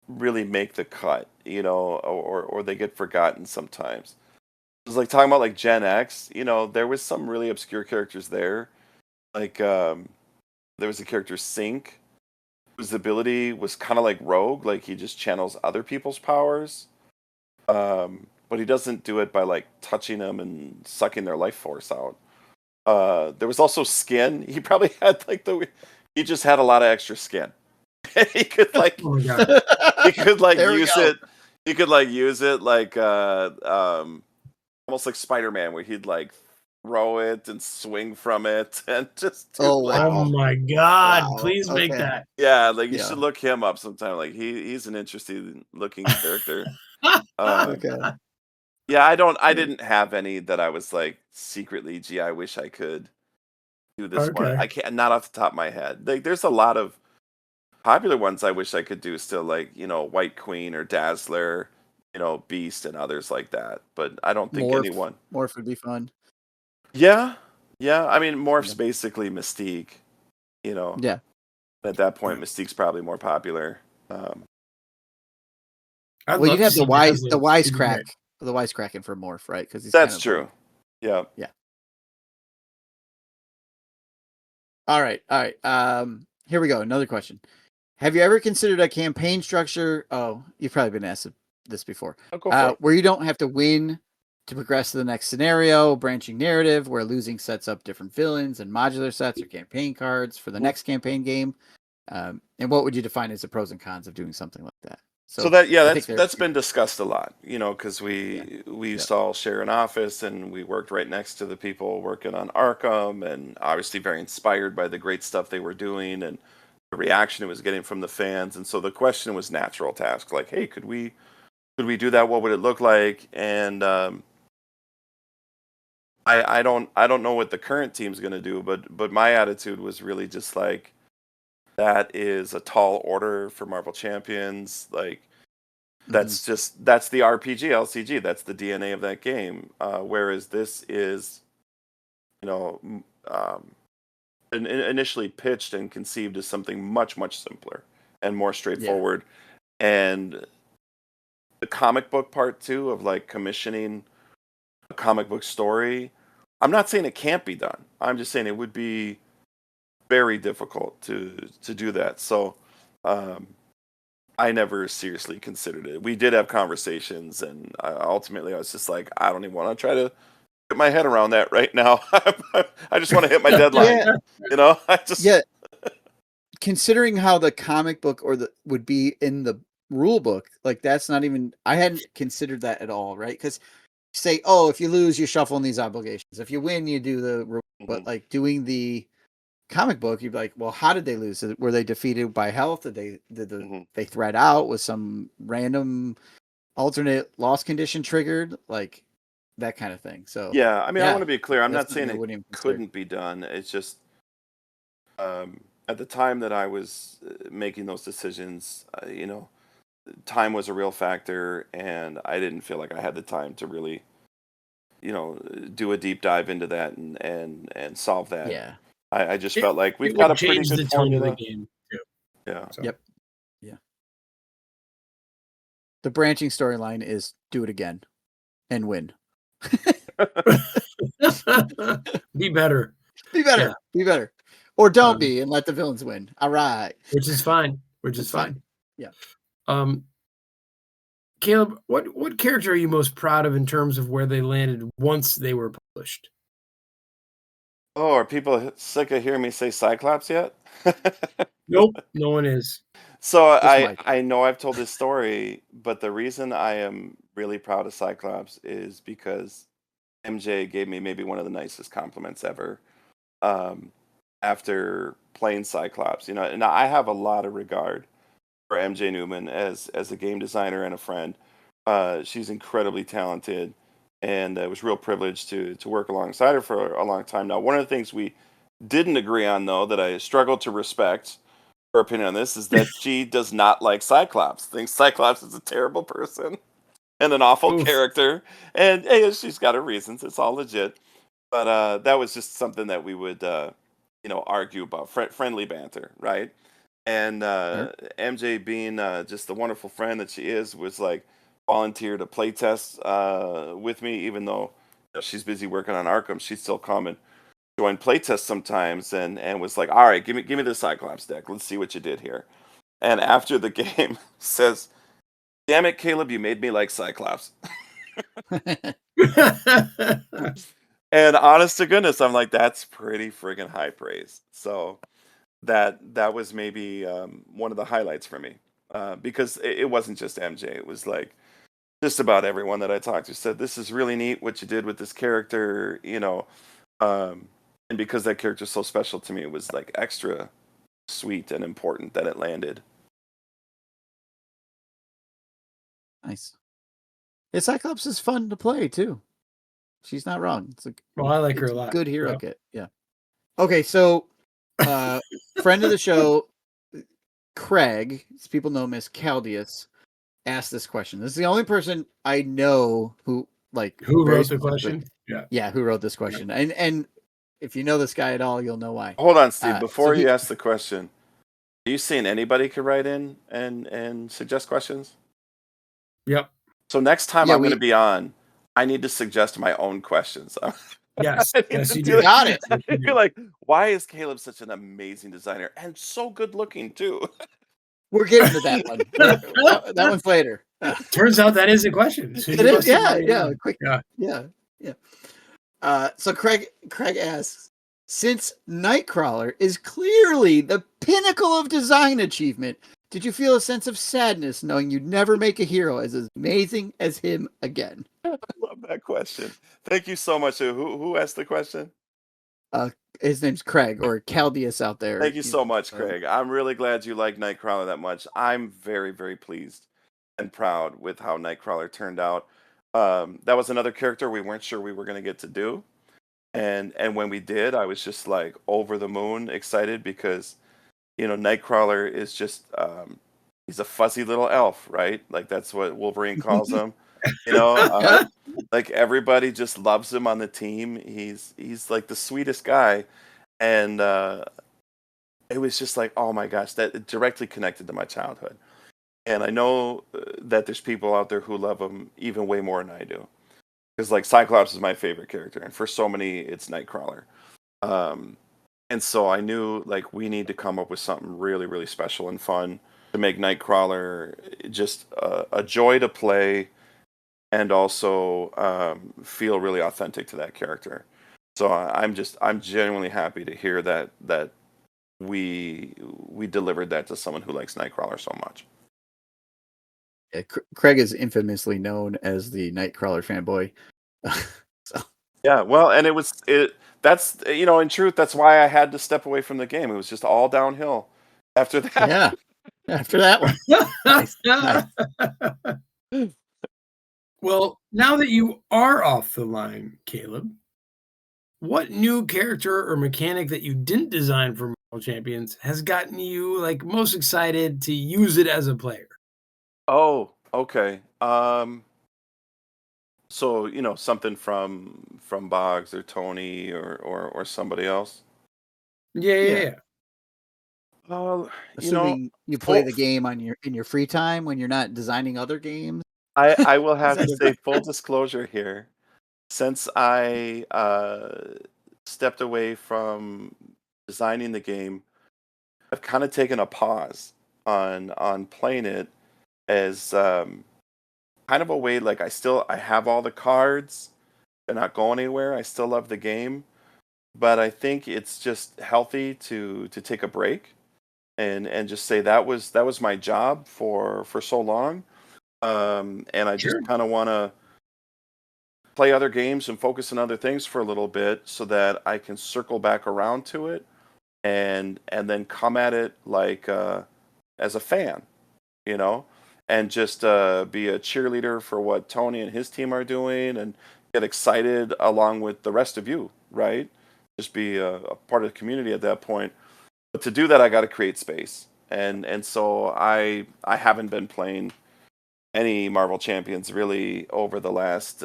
Speaker 1: really make the cut, or they get forgotten sometimes. It's like talking about like Gen X, there was some really obscure characters there. Like there was a character Sync, whose ability was kind of like Rogue, like he just channels other people's powers. But he doesn't do it by like touching them and sucking their life force out. There was also Skin. He probably had like he just had a lot of extra skin. He could like he could like use it. He could like use it like almost like Spider-Man, where he'd like throw it and swing from it and just
Speaker 2: oh my god! Wow. Please make that.
Speaker 1: Yeah, like you should look him up sometime. Like he's an interesting looking character.
Speaker 3: Okay.
Speaker 1: Yeah, I didn't have any that I was like secretly, gee, I wish I could do this one. I can't, not off the top of my head. Like there's a lot of popular ones I wish I could do still, like, White Queen or Dazzler, Beast and others like that. But I don't think anyone.
Speaker 3: Morph would be fun.
Speaker 1: Yeah. Yeah. I mean, Morph's basically Mystique,
Speaker 3: Yeah.
Speaker 1: At that point, Mystique's probably more popular.
Speaker 3: Well, you'd have the wisecracking for Morph, right? Because
Speaker 1: that's true. Yeah.
Speaker 3: Yeah. All right. Here we go. Another question. Have you ever considered a campaign structure? Oh, you've probably been asked this before. Where you don't have to win to progress to the next scenario, branching narrative, where losing sets up different villains and modular sets or campaign cards for the next campaign game. And what would you define as the pros and cons of doing something like that?
Speaker 1: So that's been discussed a lot, because we used to all share an office and we worked right next to the people working on Arkham, and obviously very inspired by the great stuff they were doing and the reaction it was getting from the fans. And so the question was natural to ask, like, hey, could we do that? What would it look like? And I don't know what the current team's going to do, but my attitude was really just like, that is a tall order for Marvel Champions. Like, that's the RPG LCG. That's the DNA of that game. Whereas this is, initially pitched and conceived as something much, much simpler and more straightforward. And the comic book part too of like commissioning a comic book story. I'm not saying it can't be done. I'm just saying it would be very difficult to do that. So um, I never seriously considered it. We did have conversations, and ultimately I was just like, I don't even want to try to get my head around that right now. I just want to hit my deadline.
Speaker 3: Yeah,
Speaker 1: I just
Speaker 3: yeah. Considering how the comic book or the would be in the rule book, like that's not even. I hadn't considered that at all, right? Because say, oh, if you lose, you shuffle in these obligations. If you win, you do the. But
Speaker 1: Mhm,
Speaker 3: like doing the comic book, you'd be like, well, how did they lose? Were they defeated by health?
Speaker 1: mhm.
Speaker 3: They thread out? Was some random alternate loss condition triggered? Like that kind of thing. So
Speaker 1: Yeah, I mean, I want
Speaker 3: yeah,
Speaker 1: to be clear. I'm
Speaker 3: that's
Speaker 1: not
Speaker 3: something
Speaker 1: saying
Speaker 3: I
Speaker 1: it
Speaker 3: wouldn't even consider.
Speaker 1: couldn't be done. It's just at the time that I was making those decisions, time was a real factor, and I didn't feel like I had the time to really, do a deep dive into that and solve that.
Speaker 3: Yeah.
Speaker 1: I just
Speaker 2: It
Speaker 1: felt like we've
Speaker 2: it
Speaker 1: got
Speaker 2: would
Speaker 1: a pretty
Speaker 2: change
Speaker 1: good
Speaker 2: the tone of the
Speaker 1: formula.
Speaker 2: game too.
Speaker 1: Yeah.
Speaker 2: So
Speaker 3: Yep. Yeah. The branching storyline is do it again and win.
Speaker 2: be better.
Speaker 3: Be better.
Speaker 2: Yeah.
Speaker 3: Be better. Or don't
Speaker 2: Um,
Speaker 3: be and let the villains win. All right.
Speaker 2: which is fine. Which is
Speaker 3: That's fine.
Speaker 2: fine.
Speaker 3: Yeah.
Speaker 2: Um, Caleb, what character are you most proud of in terms of where they landed once they were published?
Speaker 1: Oh, are people sick of hearing me say Cyclops yet?
Speaker 2: Nope, no one is.
Speaker 1: So
Speaker 3: Just
Speaker 1: I
Speaker 3: Mike.
Speaker 1: I know I've told this story, but the reason I am really proud of Cyclops is because MJ gave me maybe one of the nicest compliments ever. Um, After playing Cyclops, and I have a lot of regard for MJ Newman as a game designer and a friend. She's incredibly talented, and it was a real privilege to work alongside her for a long time. Now, one of the things we didn't agree on, though, that I struggle to respect her opinion on this is that she does not like Cyclops. Thinks Cyclops is a terrible person and an awful
Speaker 2: Oof.
Speaker 1: character. And hey, she's got her reasons. It's all legit. But that was just something that we would, argue about. Friendly banter, right? And
Speaker 3: Sure.
Speaker 1: MJ, being just the wonderful friend that she is, was like volunteered to play test with me, even though she's busy working on Arkham. She'd still come and join playtest sometimes, and was like, "All right, give me the Cyclops deck. Let's see what you did here." And after the game, says, "Damn it, Caleb, you made me like Cyclops." And honest to goodness, I'm like, that's pretty friggin' high praise. So that was maybe one of the highlights for me, because it wasn't just MJ. It was like just about everyone that I talked to said, "This is really neat what you did with this character," and because that character's so special to me, it was like extra sweet and important that it landed.
Speaker 3: Nice. Yeah, Cyclops is fun to play too. She's not wrong.
Speaker 2: Well, I like her
Speaker 3: It's
Speaker 2: a
Speaker 3: a
Speaker 2: lot.
Speaker 3: good hero
Speaker 2: Yep.
Speaker 3: kit. Yeah. Okay, so friend of the show, Craig, as people know him as Caldius, asked this question. This is the only person I know who
Speaker 2: Who
Speaker 3: very
Speaker 2: wrote the
Speaker 3: specifically,
Speaker 2: question? Yeah.
Speaker 3: yeah, who wrote this
Speaker 2: Yeah.
Speaker 3: question. And if you know this guy at all, you'll know why.
Speaker 1: Hold on, Steve.
Speaker 3: So
Speaker 1: Before you
Speaker 3: he
Speaker 1: ask the question, are you saying anybody could write in and suggest questions?
Speaker 2: Yep.
Speaker 1: So next time
Speaker 3: yeah,
Speaker 1: I'm going to
Speaker 3: we
Speaker 1: be on, I need to suggest my own questions.
Speaker 2: Yes.
Speaker 1: I need
Speaker 2: Yes,
Speaker 1: to
Speaker 2: you
Speaker 1: do
Speaker 2: do.
Speaker 3: got it.
Speaker 1: that.
Speaker 2: Yes, you
Speaker 1: You're
Speaker 2: do.
Speaker 1: like, why is Caleb such an amazing designer and so good looking too?
Speaker 3: We're getting to that one. That one's later.
Speaker 2: Turns out that is a question. So
Speaker 3: It
Speaker 2: you
Speaker 3: is,
Speaker 2: must have
Speaker 3: yeah,
Speaker 2: already
Speaker 3: yeah,
Speaker 2: known.
Speaker 3: quick,
Speaker 2: Yeah.
Speaker 3: yeah, yeah. So Craig asks, since Nightcrawler is clearly the pinnacle of design achievement, did you feel a sense of sadness knowing you'd never make a hero as amazing as him again?
Speaker 1: I love that question. Thank you so much. Who asked the question?
Speaker 3: Uh, his name's Craig or Caldius out there.
Speaker 1: Thank you so much, Craig. I'm really glad you like Nightcrawler that much. I'm very, very pleased and proud with how Nightcrawler turned out. That was another character we weren't sure we were going to get to do, and when we did, I was just like over the moon excited because Nightcrawler is just he's a fuzzy little elf, right? Like that's what Wolverine calls him. You know, like everybody just loves him on the team. He's like the sweetest guy, and it was just like, oh my gosh, that it directly connected to my childhood. And I know that there's people out there who love him even way more than I do. Because like Cyclops is my favorite character, and for so many, it's Nightcrawler. Um, and so I knew like we need to come up with something really, really special and fun to make Nightcrawler just a joy to play, and also feel really authentic to that character. So I'm genuinely happy to hear that we delivered that to someone who likes Nightcrawler so much.
Speaker 3: Yeah, Craig is infamously known as the Nightcrawler fanboy. So
Speaker 1: Yeah, well, and it that's in truth that's why I had to step away from the game. It was just all downhill after that.
Speaker 3: yeah, after that one, nice, nice.
Speaker 2: Well, now that you are off the line, Caleb, what new character or mechanic that you didn't design for Marvel Champions has gotten you like most excited to use it as a player?
Speaker 1: Oh, okay. So something from Boggs or Tony or somebody else.
Speaker 2: Yeah, yeah,
Speaker 3: Yeah,
Speaker 2: yeah.
Speaker 3: assuming you play
Speaker 1: Full,
Speaker 3: the game on in your free time when you're not designing other games.
Speaker 1: I will
Speaker 3: Is
Speaker 1: have
Speaker 3: that
Speaker 1: to say full disclosure here. Since I stepped away from designing the game, I've kind of taken a pause on playing it as kind of a way like I have all the cards. They're not going anywhere. I still love the game, but I think it's just healthy to take a break and just say that was my job for so long. And I just
Speaker 2: Sure.
Speaker 1: kind of want to play other games and focus on other things for a little bit so that I can circle back around to it and then come at it like as a fan, you know, and just be a cheerleader for what Tony and his team are doing and get excited along with the rest of you, right? Just be a part of the community at that point. But to do that, I got to create space, and so I haven't been playing any Marvel Champions really over the last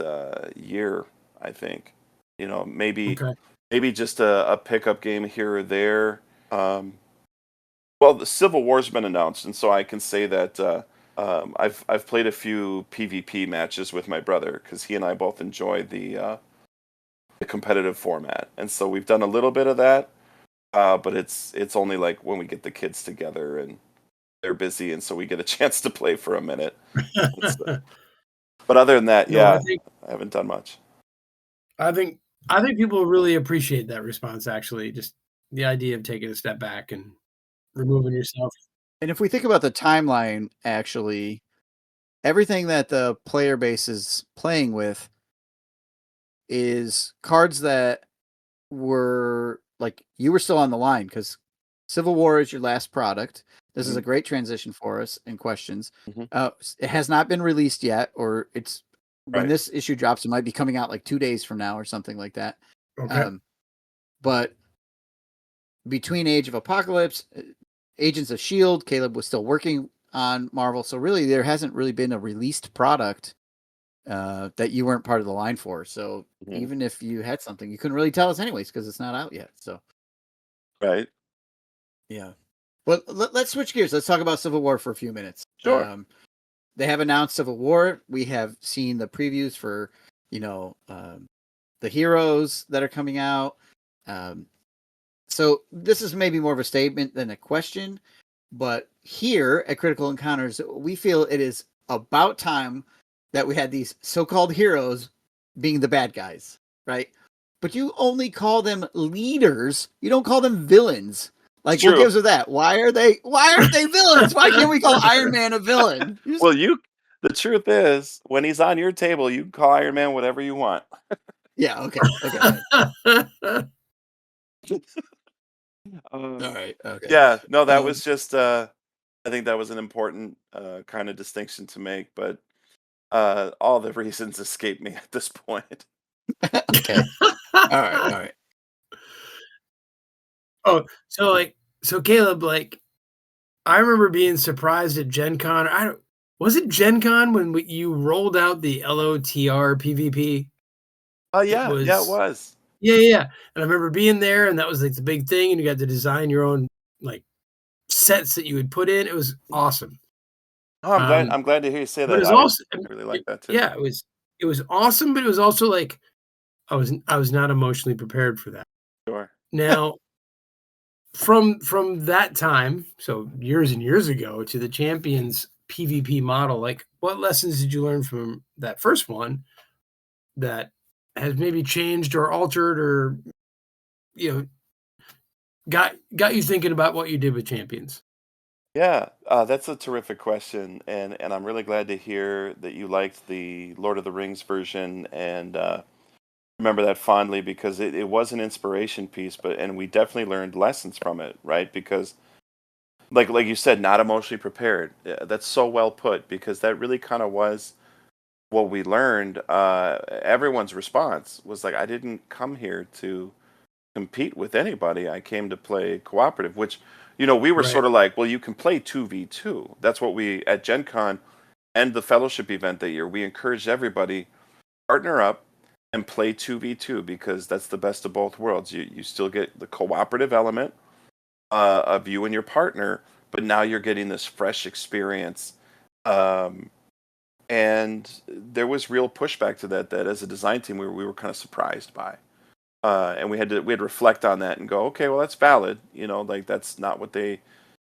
Speaker 1: year. I think, maybe
Speaker 2: Okay.
Speaker 1: just a pickup game here or there. Um, well, the Civil War's been announced, and so I can say that I've played a few PvP matches with my brother because he and I both enjoy the competitive format, and so we've done a little bit of that. But it's only like when we get the kids together and they're busy, and so we get a chance to play for a minute. It's, but other than that,
Speaker 2: No,
Speaker 1: yeah, I haven't done much.
Speaker 2: I think I think people really appreciate that response actually, just the idea of taking a step back and removing yourself.
Speaker 3: And if we think about the timeline, actually, everything that the player base is playing with is cards that were like you were still on the line because Civil War is your last product. This is
Speaker 1: Hmm.
Speaker 3: a great transition for us in questions.
Speaker 1: Hmm.
Speaker 3: It has not been released yet, or it's when
Speaker 1: Right.
Speaker 3: this issue drops, it might be coming out like 2 days from now or something like that.
Speaker 2: Okay.
Speaker 3: Um, but between Age of Apocalypse, Agents of Shield, Caleb was still working on Marvel, so really there hasn't really been a released product that you weren't part of the line for. So
Speaker 1: Hmm.
Speaker 3: even if you had something, you couldn't really tell us anyways because it's not out yet. So
Speaker 1: Right.
Speaker 3: yeah. Well, let's switch gears. Let's talk about Civil War for a few minutes.
Speaker 1: Sure.
Speaker 3: They have announced Civil War. We have seen the previews for, the heroes that are coming out. Um, so this is maybe more of a statement than a question. But here at Critical Encounters, we feel it is about time that we had these so-called heroes being the bad guys, right? But you only call them leaders. You don't call them villains.
Speaker 1: It's
Speaker 3: Like, what
Speaker 1: true.
Speaker 3: gives her that? Why aren't they villains? Why can't we call Iron Man a villain?
Speaker 1: Well, the truth is, when he's on your table, you can call Iron Man whatever you want.
Speaker 3: Yeah, okay. Okay.
Speaker 1: Uh,
Speaker 3: All right. Okay.
Speaker 1: yeah, no, that
Speaker 3: Um,
Speaker 1: was just I think that was an important kind of distinction to make, but all the reasons escape me at this point.
Speaker 3: okay. All right. All right.
Speaker 2: Oh, so Caleb, like, I remember being surprised at Gen Con. I don't Was it Gen Con when you rolled out the LOTR PvP?
Speaker 1: Oh
Speaker 2: It
Speaker 1: yeah, yeah, it
Speaker 2: was
Speaker 1: was.
Speaker 2: Yeah, yeah, yeah, and I remember being there, and that was, like, the big thing, and you got to design your own, like, sets that you would put in. It was awesome.
Speaker 1: Oh, I'm glad.
Speaker 2: Um,
Speaker 1: I'm glad to hear you say
Speaker 2: but
Speaker 1: that.
Speaker 2: it's
Speaker 1: I
Speaker 2: also
Speaker 1: really like that too.
Speaker 2: yeah, it was awesome, but it was also like I was not emotionally prepared for that.
Speaker 1: Sure.
Speaker 2: Now, from that time, so years and years ago, to the Champions PvP model, like what lessons did you learn from that first one that has maybe changed or altered or you know got you thinking about what you did with Champions?
Speaker 1: Yeah, that's a terrific question, and I'm really glad to hear that you liked the Lord of the Rings version and remember that fondly because it was an inspiration piece, but and we definitely learned lessons from it, right? Because like you said, not emotionally prepared. That's so well put because that really kind of was what we learned. Everyone's response was like, I didn't come here to compete with anybody. I came to play cooperative, which, we were
Speaker 2: Right.
Speaker 1: sort of like, well, you can play 2v2. That's what we, at Gen Con and the fellowship event that year, we encouraged everybody, partner up and play 2v2 because that's the best of both worlds. You still get the cooperative element of you and your partner, but now you're getting this fresh experience. Um, and there was real pushback to that as a design team, we were kind of surprised by. And we had to reflect on that and go, okay, well that's valid, like that's not what they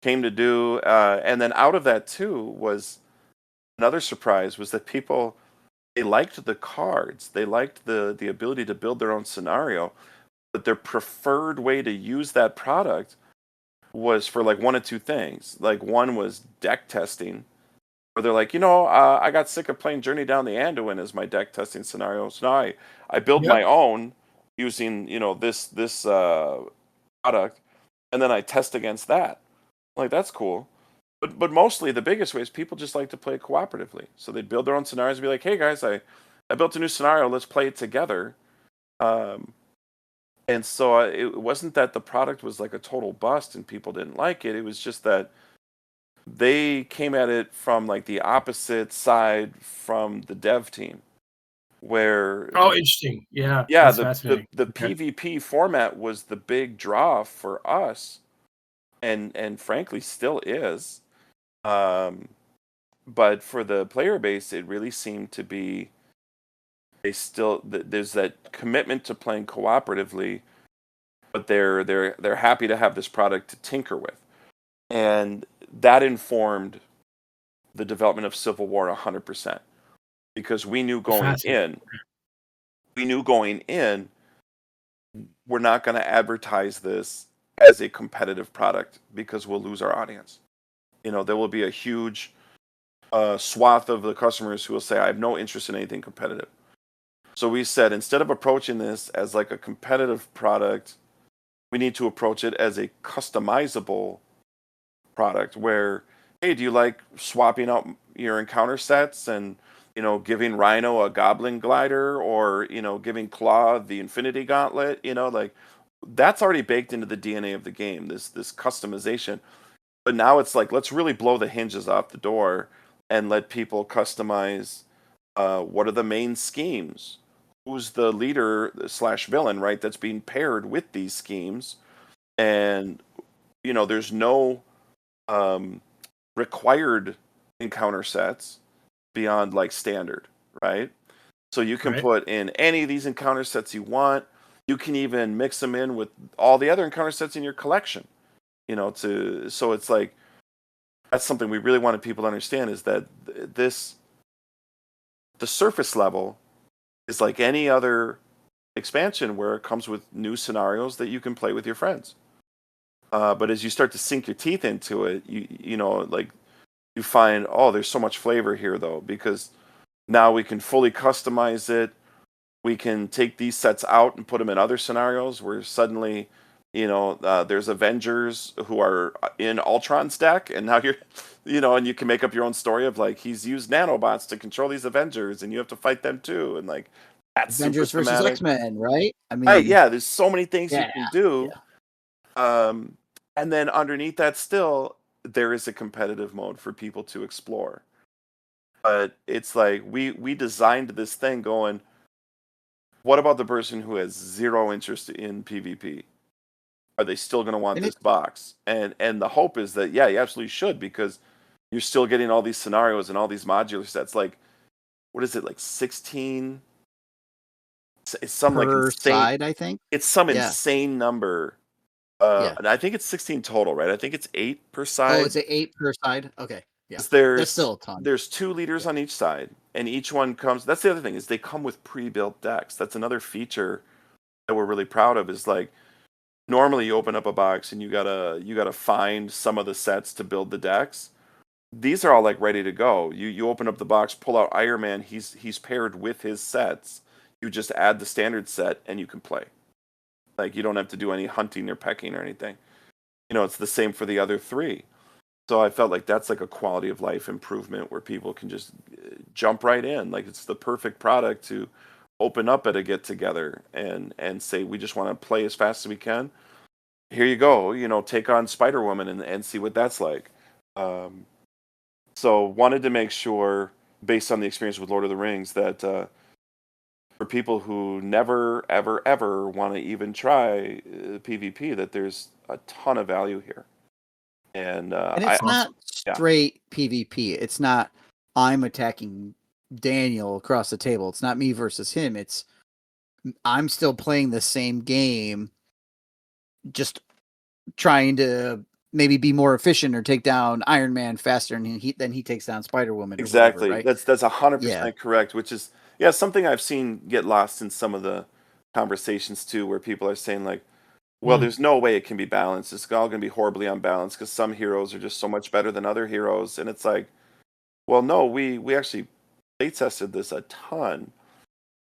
Speaker 1: came to do. And then out of that too was another surprise was that people they liked the cards, they liked the ability to build their own scenario, but their preferred way to use that product was for like one of two things. Like one was deck testing, where they're like, I got sick of playing Journey Down the Anduin as my deck testing scenario, so now I build
Speaker 2: Yep.
Speaker 1: my own using this product, and then I test against that. Like that's cool. But mostly the biggest way is people just like to play cooperatively. So they'd build their own scenarios and be like, hey guys, I built a new scenario, let's play it together. Um, and so it wasn't that the product was like a total bust and people didn't like it. It was just that they came at it from like the opposite side from the dev team, where
Speaker 2: Oh, interesting. Yeah,
Speaker 1: yeah,
Speaker 2: that's
Speaker 1: the
Speaker 2: fascinating.
Speaker 1: the
Speaker 2: Okay.
Speaker 1: PvP format was the big draw for us, and frankly still is. Um, but for the player base, it really seemed to be there's that commitment to playing cooperatively, but they're happy to have this product to tinker with, and that informed the development of Civil War 100% because
Speaker 2: Fascinating.
Speaker 1: we knew going in we're not going to advertise this as a competitive product because we'll lose our audience. There will be a huge swath of the customers who will say, I have no interest in anything competitive. So we said, instead of approaching this as like a competitive product, we need to approach it as a customizable product where, hey, do you like swapping out your encounter sets and, giving Rhino a Goblin Glider or, giving Claw the Infinity Gauntlet, like that's already baked into the DNA of the game, this customization. But now it's like, let's really blow the hinges off the door and let people customize what are the main schemes? Who's the leader slash villain, right? That's being paired with these schemes. And, there's no um, required encounter sets beyond like standard, right? So you can
Speaker 2: Right.
Speaker 1: put in any of these encounter sets you want. You can even mix them in with all the other encounter sets in your collection, so it's like that's something we really wanted people to understand is that the surface level is like any other expansion where it comes with new scenarios that you can play with your friends. But as you start to sink your teeth into it, like you find, oh, there's so much flavor here though, because now we can fully customize it. We can take these sets out and put them in other scenarios where suddenly, there's Avengers who are in Ultron's deck, and now you're, and you can make up your own story of like he's used nanobots to control these Avengers, and you have to fight them too, and like that's super
Speaker 3: Avengers versus
Speaker 1: thematic.
Speaker 3: X-Men, right? I
Speaker 1: Right?
Speaker 3: mean,
Speaker 1: Yeah, there's so many things you
Speaker 3: yeah,
Speaker 1: can do,
Speaker 3: yeah.
Speaker 1: um, and then underneath that, still there is a competitive mode for people to explore. But it's like we designed this thing going. What about the person who has zero interest in PvP? Are they still going to want
Speaker 3: And it
Speaker 1: this box? And the hope is that yeah, you absolutely should because you're still getting all these scenarios and all these modular sets. Like, what is it, like 16? It's some like
Speaker 3: Per
Speaker 1: insane.
Speaker 3: side, I think.
Speaker 1: It's some
Speaker 3: Yeah.
Speaker 1: insane number.
Speaker 3: Yeah.
Speaker 1: And I think it's 16 total, right? I think it's 8 per
Speaker 3: Oh,
Speaker 1: side.
Speaker 3: it's 8 per side. Okay. Yeah.
Speaker 1: 'Cause
Speaker 3: That's still a ton.
Speaker 1: there's 2 leaders on each side, and each one comes. That's the other thing, is they come with pre-built decks. That's another feature that we're really proud of. Is like, normally you open up a box and you gotta find some of the sets to build the decks. These are all like ready to go. You open up the box, pull out Iron Man. He's paired with his sets. You just add the standard set and you can play. Like, you don't have to do any hunting or pecking or anything. It's the same for the other 3. So I felt like that's like a quality of life improvement where people can just jump right in. Like, it's the perfect product to open up at a get together and say, we just want to play as fast as we can. Here you go. Take on Spider Woman and see what that's like. So wanted to make sure, based on the experience with Lord of the Rings, that for people who never, ever, ever want to even try PvP, that there's a ton of value here. And
Speaker 3: it's not straight PvP. It's not I'm attacking Daniel across the table. It's not me versus him. It's I'm still playing the same game, just trying to maybe be more efficient or take down Iron Man faster, and then he takes down Spider Woman.
Speaker 1: Exactly.
Speaker 3: Right?
Speaker 1: That's 100% correct. Which is something I've seen get lost in some of the conversations too, where people are saying like, well, there's no way it can be balanced. It's all going to be horribly unbalanced because some heroes are just so much better than other heroes, and it's like, well, no, we actually play tested this a ton,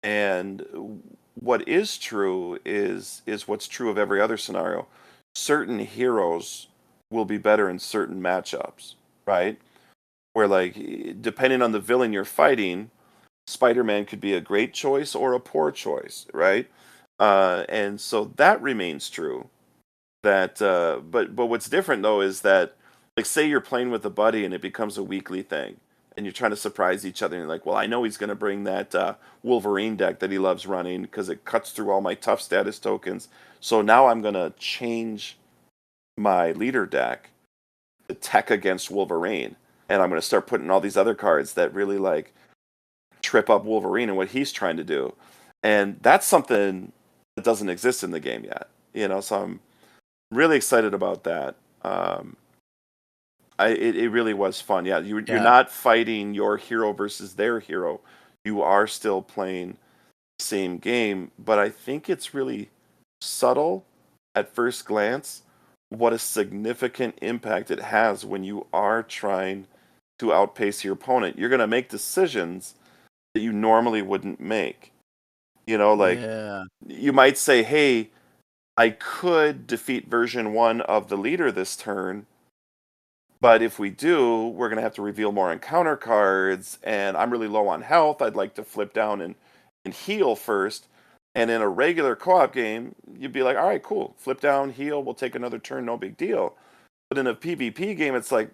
Speaker 1: and what is true is what's true of every other scenario. Certain heroes will be better in certain matchups, right? Where, like, depending on the villain you're fighting, Spider-Man could be a great choice or a poor choice, right? And so that remains true. That, but what's different though is that, like, say you're playing with a buddy and it becomes a weekly thing, and you're trying to surprise each other, and you're like, well, I know he's going to bring that Wolverine deck that he loves running because it cuts through all my tough status tokens. So now I'm going to change my leader deck to tech against Wolverine, and I'm going to start putting all these other cards that really like trip up Wolverine and what he's trying to do. And that's something that doesn't exist in the game yet, so I'm really excited about that. It really was fun. Yeah, you're not fighting your hero versus their hero. You are still playing the same game, but I think it's really subtle at first glance what a significant impact it has when you are trying to outpace your opponent. You're going to make decisions that you normally wouldn't make. Like, you might say, hey, I could defeat version 1 of the leader this turn, but if we do, we're going to have to reveal more encounter cards, and I'm really low on health. I'd like to flip down and heal first. And in a regular co-op game, you'd be like, all right, cool. Flip down, heal, we'll take another turn, no big deal. But in a PvP game, it's like,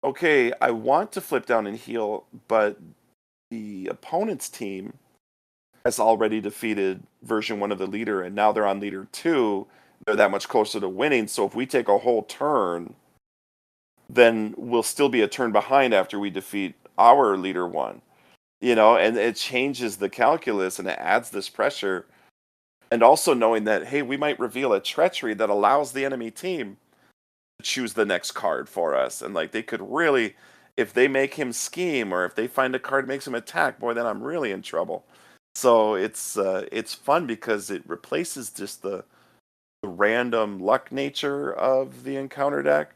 Speaker 1: okay, I want to flip down and heal, but the opponent's team has already defeated version 1 of the leader, and now they're on leader 2. They're that much closer to winning. So if we take a whole turn, then we'll still be a turn behind after we defeat our leader 1. And it changes the calculus and it adds this pressure. And also knowing that, hey, we might reveal a treachery that allows the enemy team to choose the next card for us. And like, they could really, if they make him scheme, or if they find a card that makes him attack, boy, then I'm really in trouble. So it's fun because it replaces just the random luck nature of the encounter deck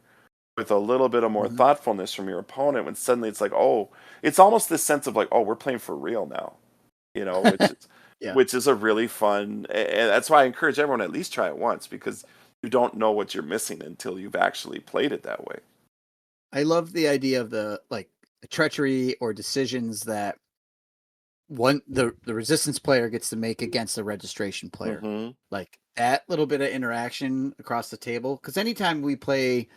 Speaker 1: with a little bit of more thoughtfulness from your opponent, when suddenly it's like, oh, it's almost this sense of like, oh, we're playing for real now, which is which is a really fun, and that's why I encourage everyone to at least try it once, because you don't know what you're missing until you've actually played it that way.
Speaker 3: I love the idea of the treachery or decisions that the resistance player gets to make against the registration player. Like that little bit of interaction across the table. Because anytime we play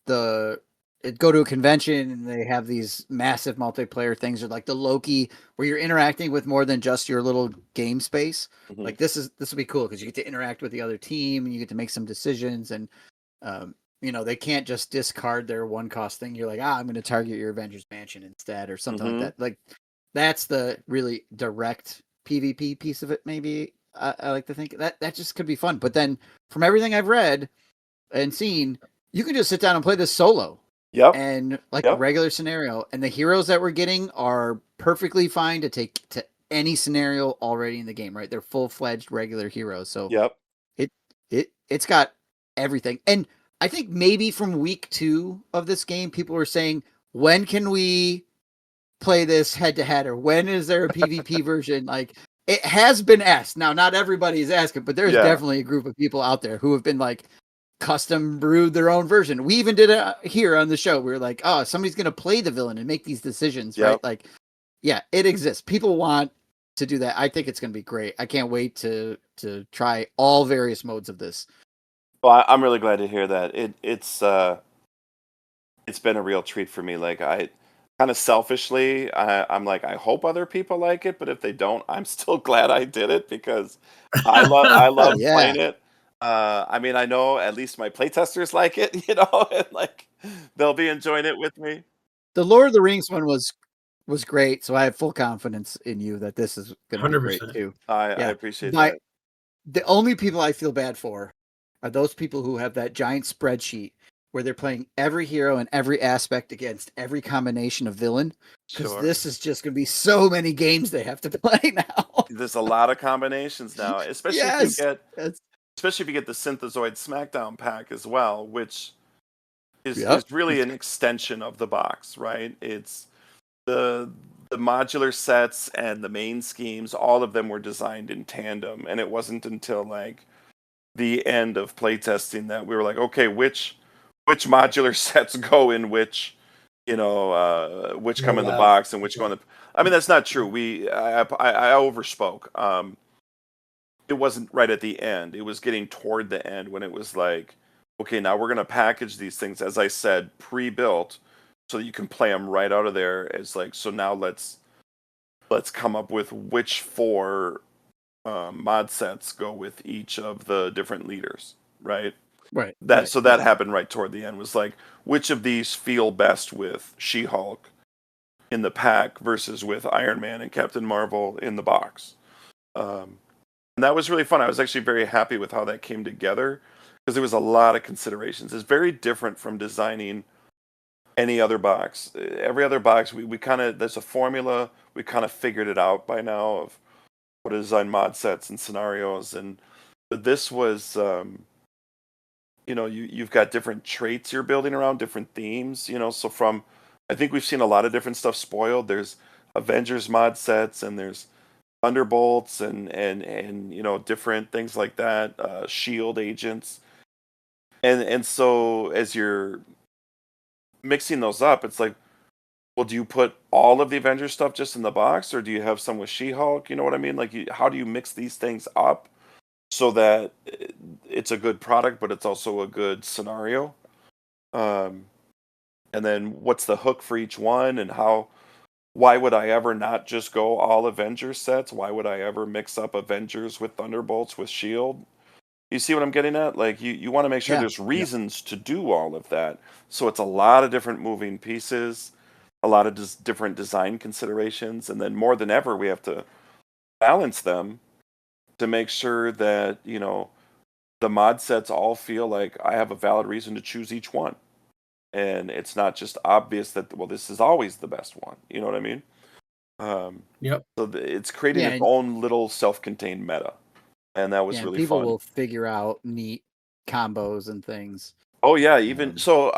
Speaker 3: go to a convention and they have these massive multiplayer things, or like the Loki, where you're interacting with more than just your little game space. Like this will be cool because you get to interact with the other team and you get to make some decisions, and they can't just discard their one cost thing. You're like, I'm going to target your Avengers Mansion instead, or something like that. Like, that's the really direct PvP piece of it. Maybe I like to think that just could be fun. But then, from everything I've read and seen, you can just sit down and play this solo.
Speaker 1: Yep.
Speaker 3: And like a regular scenario, and the heroes that we're getting are perfectly fine to take to any scenario already in the game, right? They're full-fledged regular heroes. So it's got everything. And I think maybe from week 2 of this game, people were saying, when can we play this head-to-head, or when is there a PvP version? Like, it has been asked. Now, not everybody's asking, but there's definitely a group of people out there who have been like, custom brewed their own version. We even did it here on the show. We were like, oh, somebody's going to play the villain and make these decisions, right? Like, yeah, it exists. People want to do that. I think it's going to be great. I can't wait to try all various modes of this.
Speaker 1: Well, I'm really glad to hear that. It's been a real treat for me. Like, I kind of selfishly, I'm like, I hope other people like it, but if they don't, I'm still glad I did it because I love playing it. I mean, I know at least my playtesters like it, and like they'll be enjoying it with me.
Speaker 3: The Lord of the Rings one was great, so I have full confidence in you that this is going to be great
Speaker 2: 100%.
Speaker 3: too.
Speaker 1: I appreciate that.
Speaker 3: The only people I feel bad for are those people who have that giant spreadsheet where they're playing every hero and every aspect against every combination of villain. Because this is just going to be so many games they have to play now.
Speaker 1: There's a lot of combinations now, especially if you get the Synthezoid SmackDown pack as well, which is really an extension of the box, right? It's the modular sets and the main schemes, all of them were designed in tandem, and it wasn't until like the end of playtesting that we were like, okay, which modular sets go in which, which come in the box and which go in the. I mean, that's not true. I overspoke. It wasn't right at the end. It was getting toward the end when it was like, okay, now we're going to package these things, as I said, pre-built, so that you can play them right out of there. It's like, so now let's come up with which 4 mod sets go with each of the different leaders, right?
Speaker 3: Right.
Speaker 1: That happened right toward the end. Was like, which of these feel best with She-Hulk in the pack versus with Iron Man and Captain Marvel in the box. And that was really fun. I was actually very happy with how that came together because there was a lot of considerations. It's very different from designing any other box. Every other box, we kind of, there's a formula. We kind of figured it out by now of how to design mod sets and scenarios. But this was, you've got different traits you're building around, different themes, so I think we've seen a lot of different stuff spoiled. There's Avengers mod sets and there's Thunderbolts and different things like that, shield agents. And so as you're mixing those up, it's like, well, do you put all of the Avengers stuff just in the box, or do you have some with She-Hulk? You know what I mean? Like, how do you mix these things up so that it's a good product, but it's also a good scenario? And then what's the hook for each one, and why would I ever not just go all Avengers sets? Why would I ever mix up Avengers with Thunderbolts with Shield? You see what I'm getting at? Like, you want to make sure there's reasons to do all of that. So it's a lot of different moving pieces, a lot of different design considerations, and then more than ever, we have to balance them to make sure that, the mod sets all feel like I have a valid reason to choose each one. And it's not just obvious that, well, this is always the best one. You know what I mean? So it's creating its own little self-contained meta. And that was really
Speaker 3: people
Speaker 1: fun.
Speaker 3: Will figure out neat combos and things.
Speaker 1: Oh yeah, even so.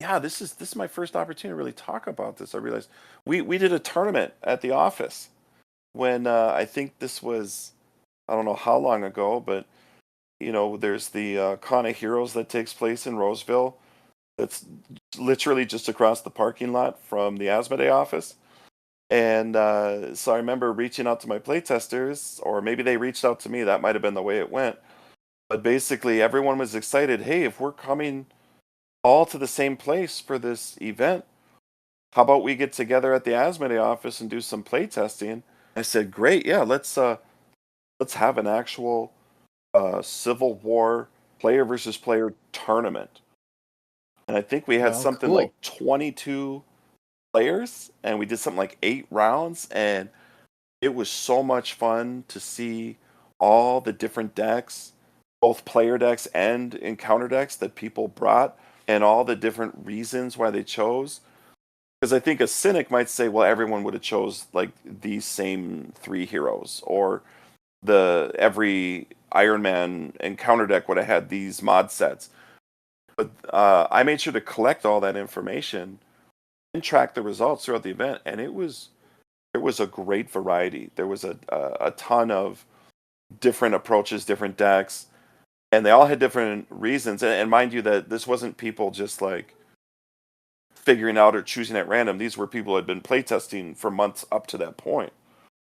Speaker 1: Yeah, this is my first opportunity to really talk about this. I realized we did a tournament at the office when I think this was, I don't know how long ago, but there's the Con of Heroes that takes place in Roseville. That's literally just across the parking lot from the Asmodee office. And so I remember reaching out to my playtesters, or maybe they reached out to me. That might have been the way it went. But basically, everyone was excited. Hey, if we're coming all to the same place for this event, how about we get together at the Asmodee office and do some playtesting? I said, great, yeah, let's have an actual Civil War player versus player tournament. and I think we had
Speaker 3: Oh,
Speaker 1: something
Speaker 3: cool.
Speaker 1: like 22 players, and we did something like 8 rounds, and it was so much fun to see all the different decks, both player decks and encounter decks that people brought, and all the different reasons why they chose. Because I think a cynic might say, well, everyone would have chose like these same 3 heroes, or the every Iron Man encounter deck would have had these mod sets. But I made sure to collect all that information and track the results throughout the event, and there was a great variety. There was a ton of different approaches, different decks, and they all had different reasons. And mind you, that this wasn't people just like figuring out or choosing at random. These were people who had been playtesting for months up to that point.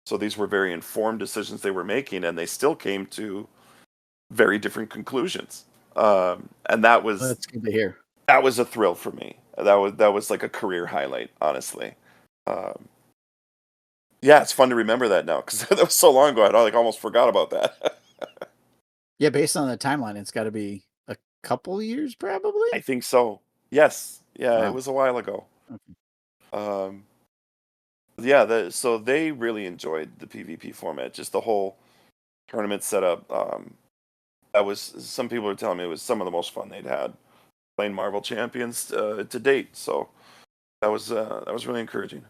Speaker 1: So these were very informed decisions they were making, and they still came to very different conclusions. And
Speaker 3: That's good to hear.
Speaker 1: that was a thrill for me. That was like a career highlight, honestly. Um, yeah, it's fun to remember that now because that was so long ago. I like almost forgot about that.
Speaker 3: Yeah, based on the timeline, it's got to be a couple years,
Speaker 1: I
Speaker 3: probably.
Speaker 1: think so. Yes. Yeah, it
Speaker 3: Wow.
Speaker 1: was a while ago.
Speaker 3: Okay.
Speaker 1: Um, yeah, so they really enjoyed the PvP format, just the whole tournament setup. That was some people were telling me it was some of the most fun they'd had playing Marvel Champions to date. So that was really encouraging.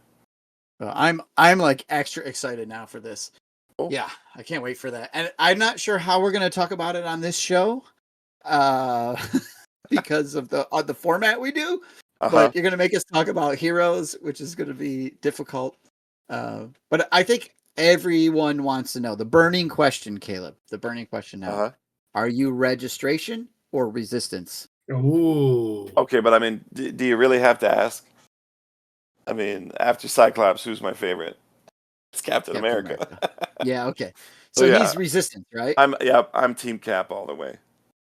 Speaker 3: I'm like extra excited now for this.
Speaker 1: Cool.
Speaker 3: Yeah, I can't wait for that. And I'm not sure how we're going to talk about it on this show, uh, because of the format we do.
Speaker 1: Uh-huh.
Speaker 3: But you're going to make us talk about heroes, which is going to be difficult. But I think everyone wants to know the burning question, Caleb. The burning question now:
Speaker 1: Uh-huh.
Speaker 3: Are you registration or resistance?
Speaker 2: Ooh.
Speaker 1: Okay, but I mean, do you really have to ask? I mean, after Cyclops, who's my favorite? It's Captain
Speaker 3: Captain
Speaker 1: America.
Speaker 3: America. Yeah. Okay.
Speaker 1: So
Speaker 3: So
Speaker 1: yeah,
Speaker 3: he's resistance, right?
Speaker 1: I'm Team Cap all the way.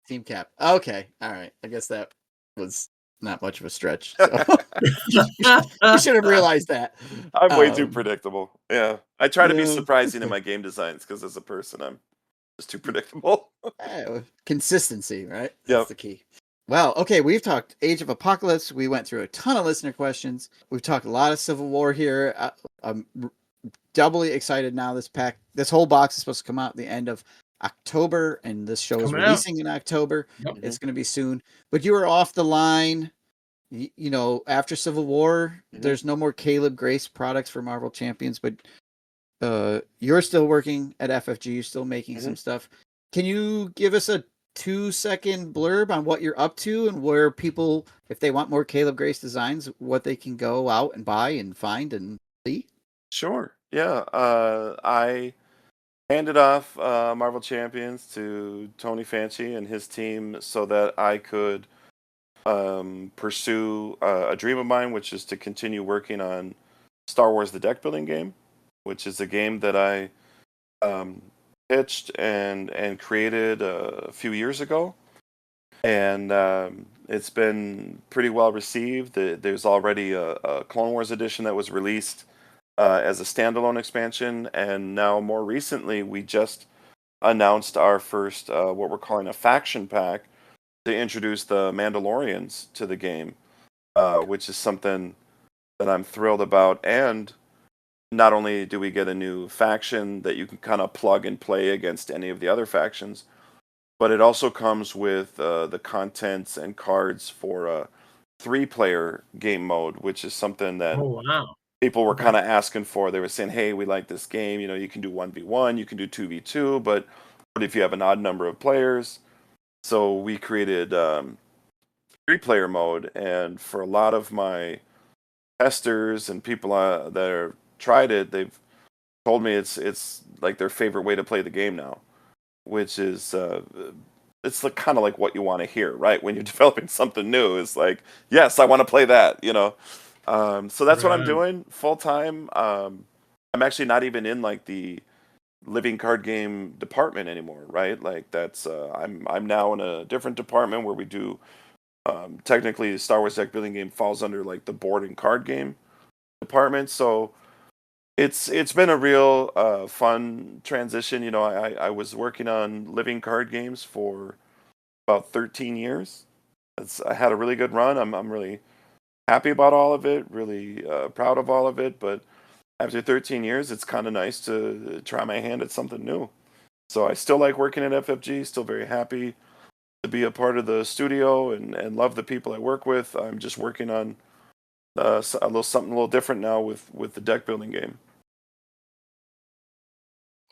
Speaker 3: Team Cap. Okay. All right. I guess that was not much of a stretch. So you should have realized that.
Speaker 1: I'm way too predictable. Yeah, I try to be
Speaker 3: No, that's
Speaker 1: surprising in
Speaker 3: fair.
Speaker 1: my game designs because as a person, I'm just too predictable.
Speaker 3: Consistency, right? That's
Speaker 1: Yep.
Speaker 3: the key. Well, okay, we've talked Age of Apocalypse. We went through a ton of listener questions. We've talked a lot of Civil War here. I'm doubly excited now. This whole box is supposed to come out at the end of October, and this show is
Speaker 2: Coming out.
Speaker 3: releasing in October.
Speaker 2: Yep.
Speaker 1: Mhm.
Speaker 3: It's going to be soon. But you were off the line. You know, after Civil War, there's no more Caleb Grace products for Marvel Champions, but you're still working at FFG. You're still making some stuff. Can you give us a 2-second blurb on what you're up to and where people, if they want more Caleb Grace designs, what they can go out and buy and find and see?
Speaker 1: Sure. Yeah. I handed off Marvel Champions to Tony Fanchi and his team so that I could pursue a dream of mine, which is to continue working on Star Wars: The Deck Building Game, which is a game that I um, pitched and created a few years ago, and it's been pretty well received. There's already a Clone Wars edition that was released as a standalone expansion, and now more recently we just announced our first what we're calling a faction pack to introduce the Mandalorians to the game, which is something that I'm thrilled about. And not only do we get a new faction that you can kind of plug and play against any of the other factions, but it also comes with the contents and cards for a 3-player game mode, which is something that
Speaker 2: Oh wow.
Speaker 1: people were
Speaker 2: Okay.
Speaker 1: kind of asking for. They were saying, "Hey, we like this game. You know, you can do 1v1, you can do 2v2, but what if you have an odd number of players?" So we created 3-player mode, and for a lot of my testers and people that have tried it, they've told me it's like their favorite way to play the game now, which is it's like, kind of like what you want to hear, right? When you're developing something new, it's like, yes, I want to play that, you know. So that's what I'm
Speaker 2: Right.
Speaker 1: doing full time. I'm actually not even in like the living card game department anymore, right? Like that's I'm now in a different department where we do technically the Star Wars deck building game falls under like the board and card game department. So it's been a real fun transition. You know, I was working on living card games for about 13 years, I had a really good run. I'm really happy about all of it. Really proud of all of it. But after 13 years, it's kind of nice to try my hand at something new. So I still like working at FFG. Still very happy to be a part of the studio and love the people I work with. I'm just working on a little something a little different now with the deck building game.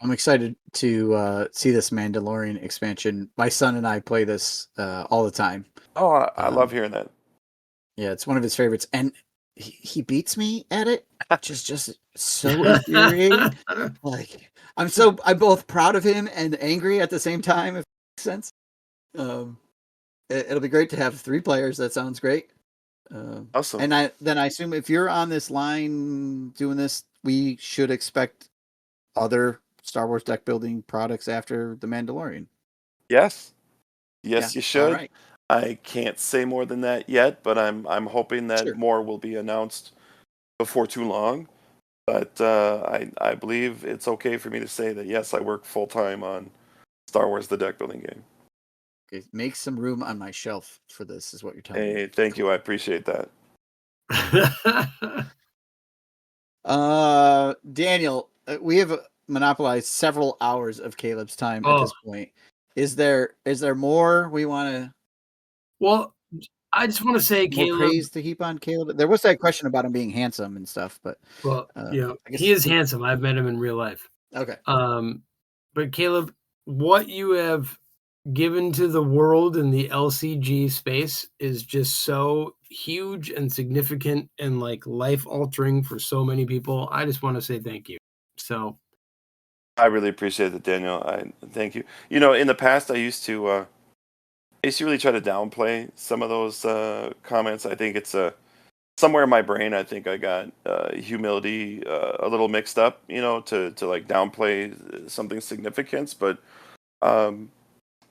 Speaker 3: I'm excited to see this Mandalorian expansion. My son and I play this all the time.
Speaker 1: Oh, I love
Speaker 3: Um,
Speaker 1: hearing that.
Speaker 3: yeah, it's one of his favorites, and he beats me at it, which is just so infuriating. Like I'm both proud of him and angry at the same time. If that makes sense. Um, it'll be great to have 3 players. That sounds great.
Speaker 1: Awesome.
Speaker 3: And I assume if you're on this line doing this, we should expect other Star Wars deck building products after the Mandalorian.
Speaker 1: Yes.
Speaker 3: Yeah.
Speaker 1: Yes, you
Speaker 3: All
Speaker 1: should.
Speaker 3: right.
Speaker 1: I can't say more than that yet, but I'm hoping that
Speaker 3: Sure.
Speaker 1: more will be announced before too long. But I believe it's okay for me to say that yes, I work full time on Star Wars: The Deck Building Game.
Speaker 3: Okay. Make some room on my shelf for this. Is what you're telling me.
Speaker 1: Hey, thank you. I appreciate that.
Speaker 3: Daniel, we have monopolized several hours of Caleb's time at
Speaker 2: Oh,
Speaker 3: this point. Is there more we want to
Speaker 2: well, I just want to say,
Speaker 3: more
Speaker 2: Caleb.
Speaker 3: praise to heap on Caleb? There was that question about him being handsome and stuff, but
Speaker 2: Well,
Speaker 3: I guess
Speaker 2: he is handsome. I've met him in real life.
Speaker 3: okay.
Speaker 2: But Caleb, what you have given to the world in the LCG space is just so huge and significant and like life altering for so many people. I just want to say thank you. So
Speaker 1: I really appreciate it, Daniel. I thank you. You know, in the past, I used to really try to downplay some of those comments. I think it's somewhere in my brain. I think I got humility a little mixed up. You know, to like downplay something's significance. But um,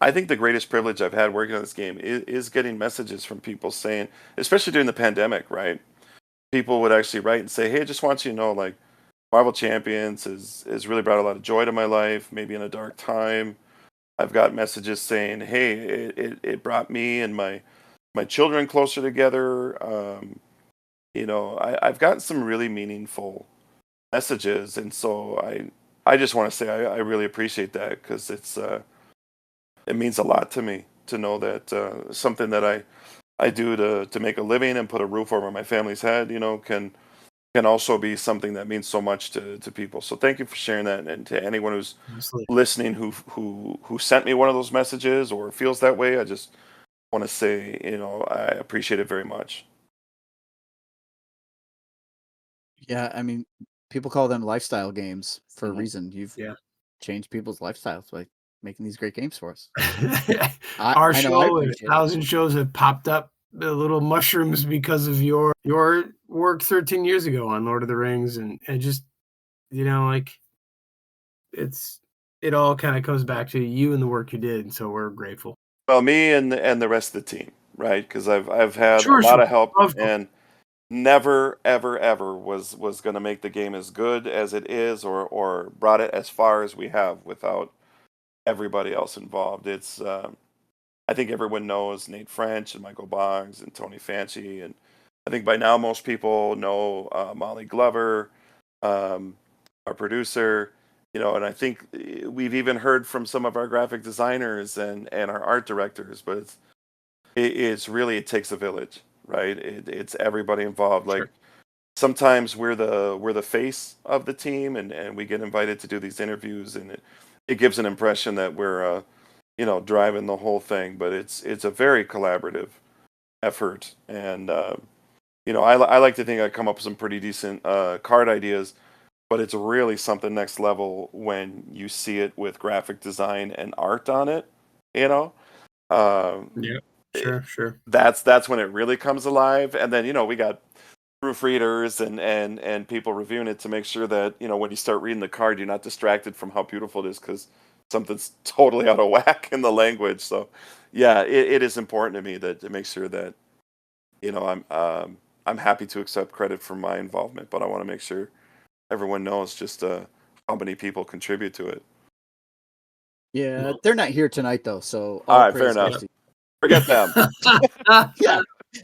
Speaker 1: I think the greatest privilege I've had working on this game is getting messages from people saying, especially during the pandemic, right? People would actually write and say, "Hey, I just want you to know, like, Marvel Champions has really brought a lot of joy to my life. Maybe in a dark time." I've got messages saying, "Hey, it brought me and my children closer together." You know, I've gotten some really meaningful messages, and so I just want to say I really appreciate that because it means a lot to me to know that something that I do to make a living and put a roof over my family's head, you know, can also be something that means so much to people. So thank you for sharing that, and to anyone who's
Speaker 2: honestly,
Speaker 1: listening who sent me one of those messages or feels that way. I just want to say, you know, I appreciate it very much.
Speaker 3: Yeah, I mean, people call them lifestyle games for a
Speaker 1: Mhm.
Speaker 3: reason. You've
Speaker 2: yeah.
Speaker 3: changed people's lifestyles by making these great games for us.
Speaker 2: Our
Speaker 3: I know I
Speaker 2: show and
Speaker 3: appreciate it.
Speaker 2: 1,000 shows have popped up the little mushrooms because of your work 13 years ago on Lord of the Rings, and just like it all kind of comes back to you and the work you did, and so we're grateful.
Speaker 1: Well, me and the rest of the team, right? Because I've had a
Speaker 2: Sure,
Speaker 1: lot
Speaker 2: sure,
Speaker 1: of help,
Speaker 2: of course,
Speaker 1: and never ever was going to make the game as good as it is, or brought it as far as we have without everybody else involved. It's I think everyone knows Nate French and Michael Boggs and Tony Fanci, and I think by now most people know Molly Glover, um, our producer. You know, and I think we've even heard from some of our graphic designers and our art directors. But it's really, it takes a village, right? It's everybody involved. Like
Speaker 2: sure.
Speaker 1: sometimes we're the face of the team, and we get invited to do these interviews, and it gives an impression that we're you know, driving the whole thing. But it's a very collaborative effort, and you know, I like to think I come up with some pretty decent card ideas, but it's really something next level when you see it with graphic design and art on it. You know, um,
Speaker 2: Yeah,
Speaker 1: it,
Speaker 2: sure.
Speaker 1: that's when it really comes alive. And then, you know, we got proofreaders and people reviewing it to make sure that, you know, when you start reading the card, you're not distracted from how beautiful it is because something's totally out of whack in the language. So yeah, it is important to me that to make sure that, you know, I'm happy to accept credit for my involvement, but I want to make sure everyone knows just how many people contribute to it.
Speaker 3: Yeah,
Speaker 2: Well,
Speaker 3: they're not here tonight though, so
Speaker 1: All
Speaker 3: all
Speaker 1: right, fair
Speaker 3: praise goes
Speaker 1: enough.
Speaker 2: yeah,
Speaker 3: to you.
Speaker 1: Forget them.
Speaker 3: Yeah.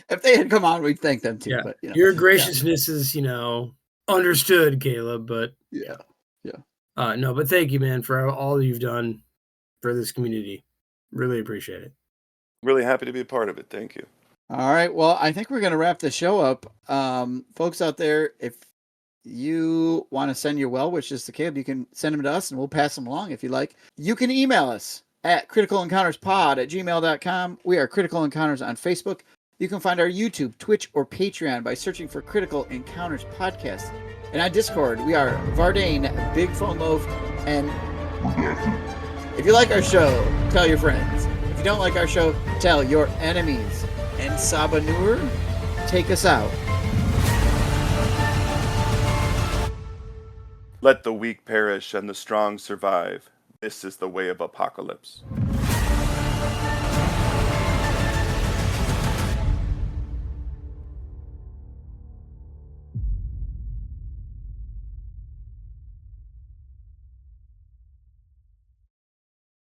Speaker 3: If they had come on, we'd thank them too.
Speaker 2: Yeah.
Speaker 3: But
Speaker 2: Your graciousness is, understood, Caleb. But
Speaker 3: yeah.
Speaker 2: no, but thank you, man, for all you've done for this community. Really appreciate it.
Speaker 1: Really happy to be a part of it. Thank you.
Speaker 3: All right. Well, I think we're going to wrap the show up. Folks out there, if you want to send your well wishes to Caleb, you can send them to us and we'll pass them along if you like. You can email us at criticalencounterspod@gmail.com. We are Critical Encounters on Facebook. You can find our YouTube, Twitch, or Patreon by searching for Critical Encounters Podcast. And on Discord, we are Vardane, Big Phone Loaf, and if you like our show, tell your friends. If you don't like our show, tell your enemies. And Sabanur, take us out.
Speaker 1: Let the weak perish and the strong survive. This is the way of apocalypse.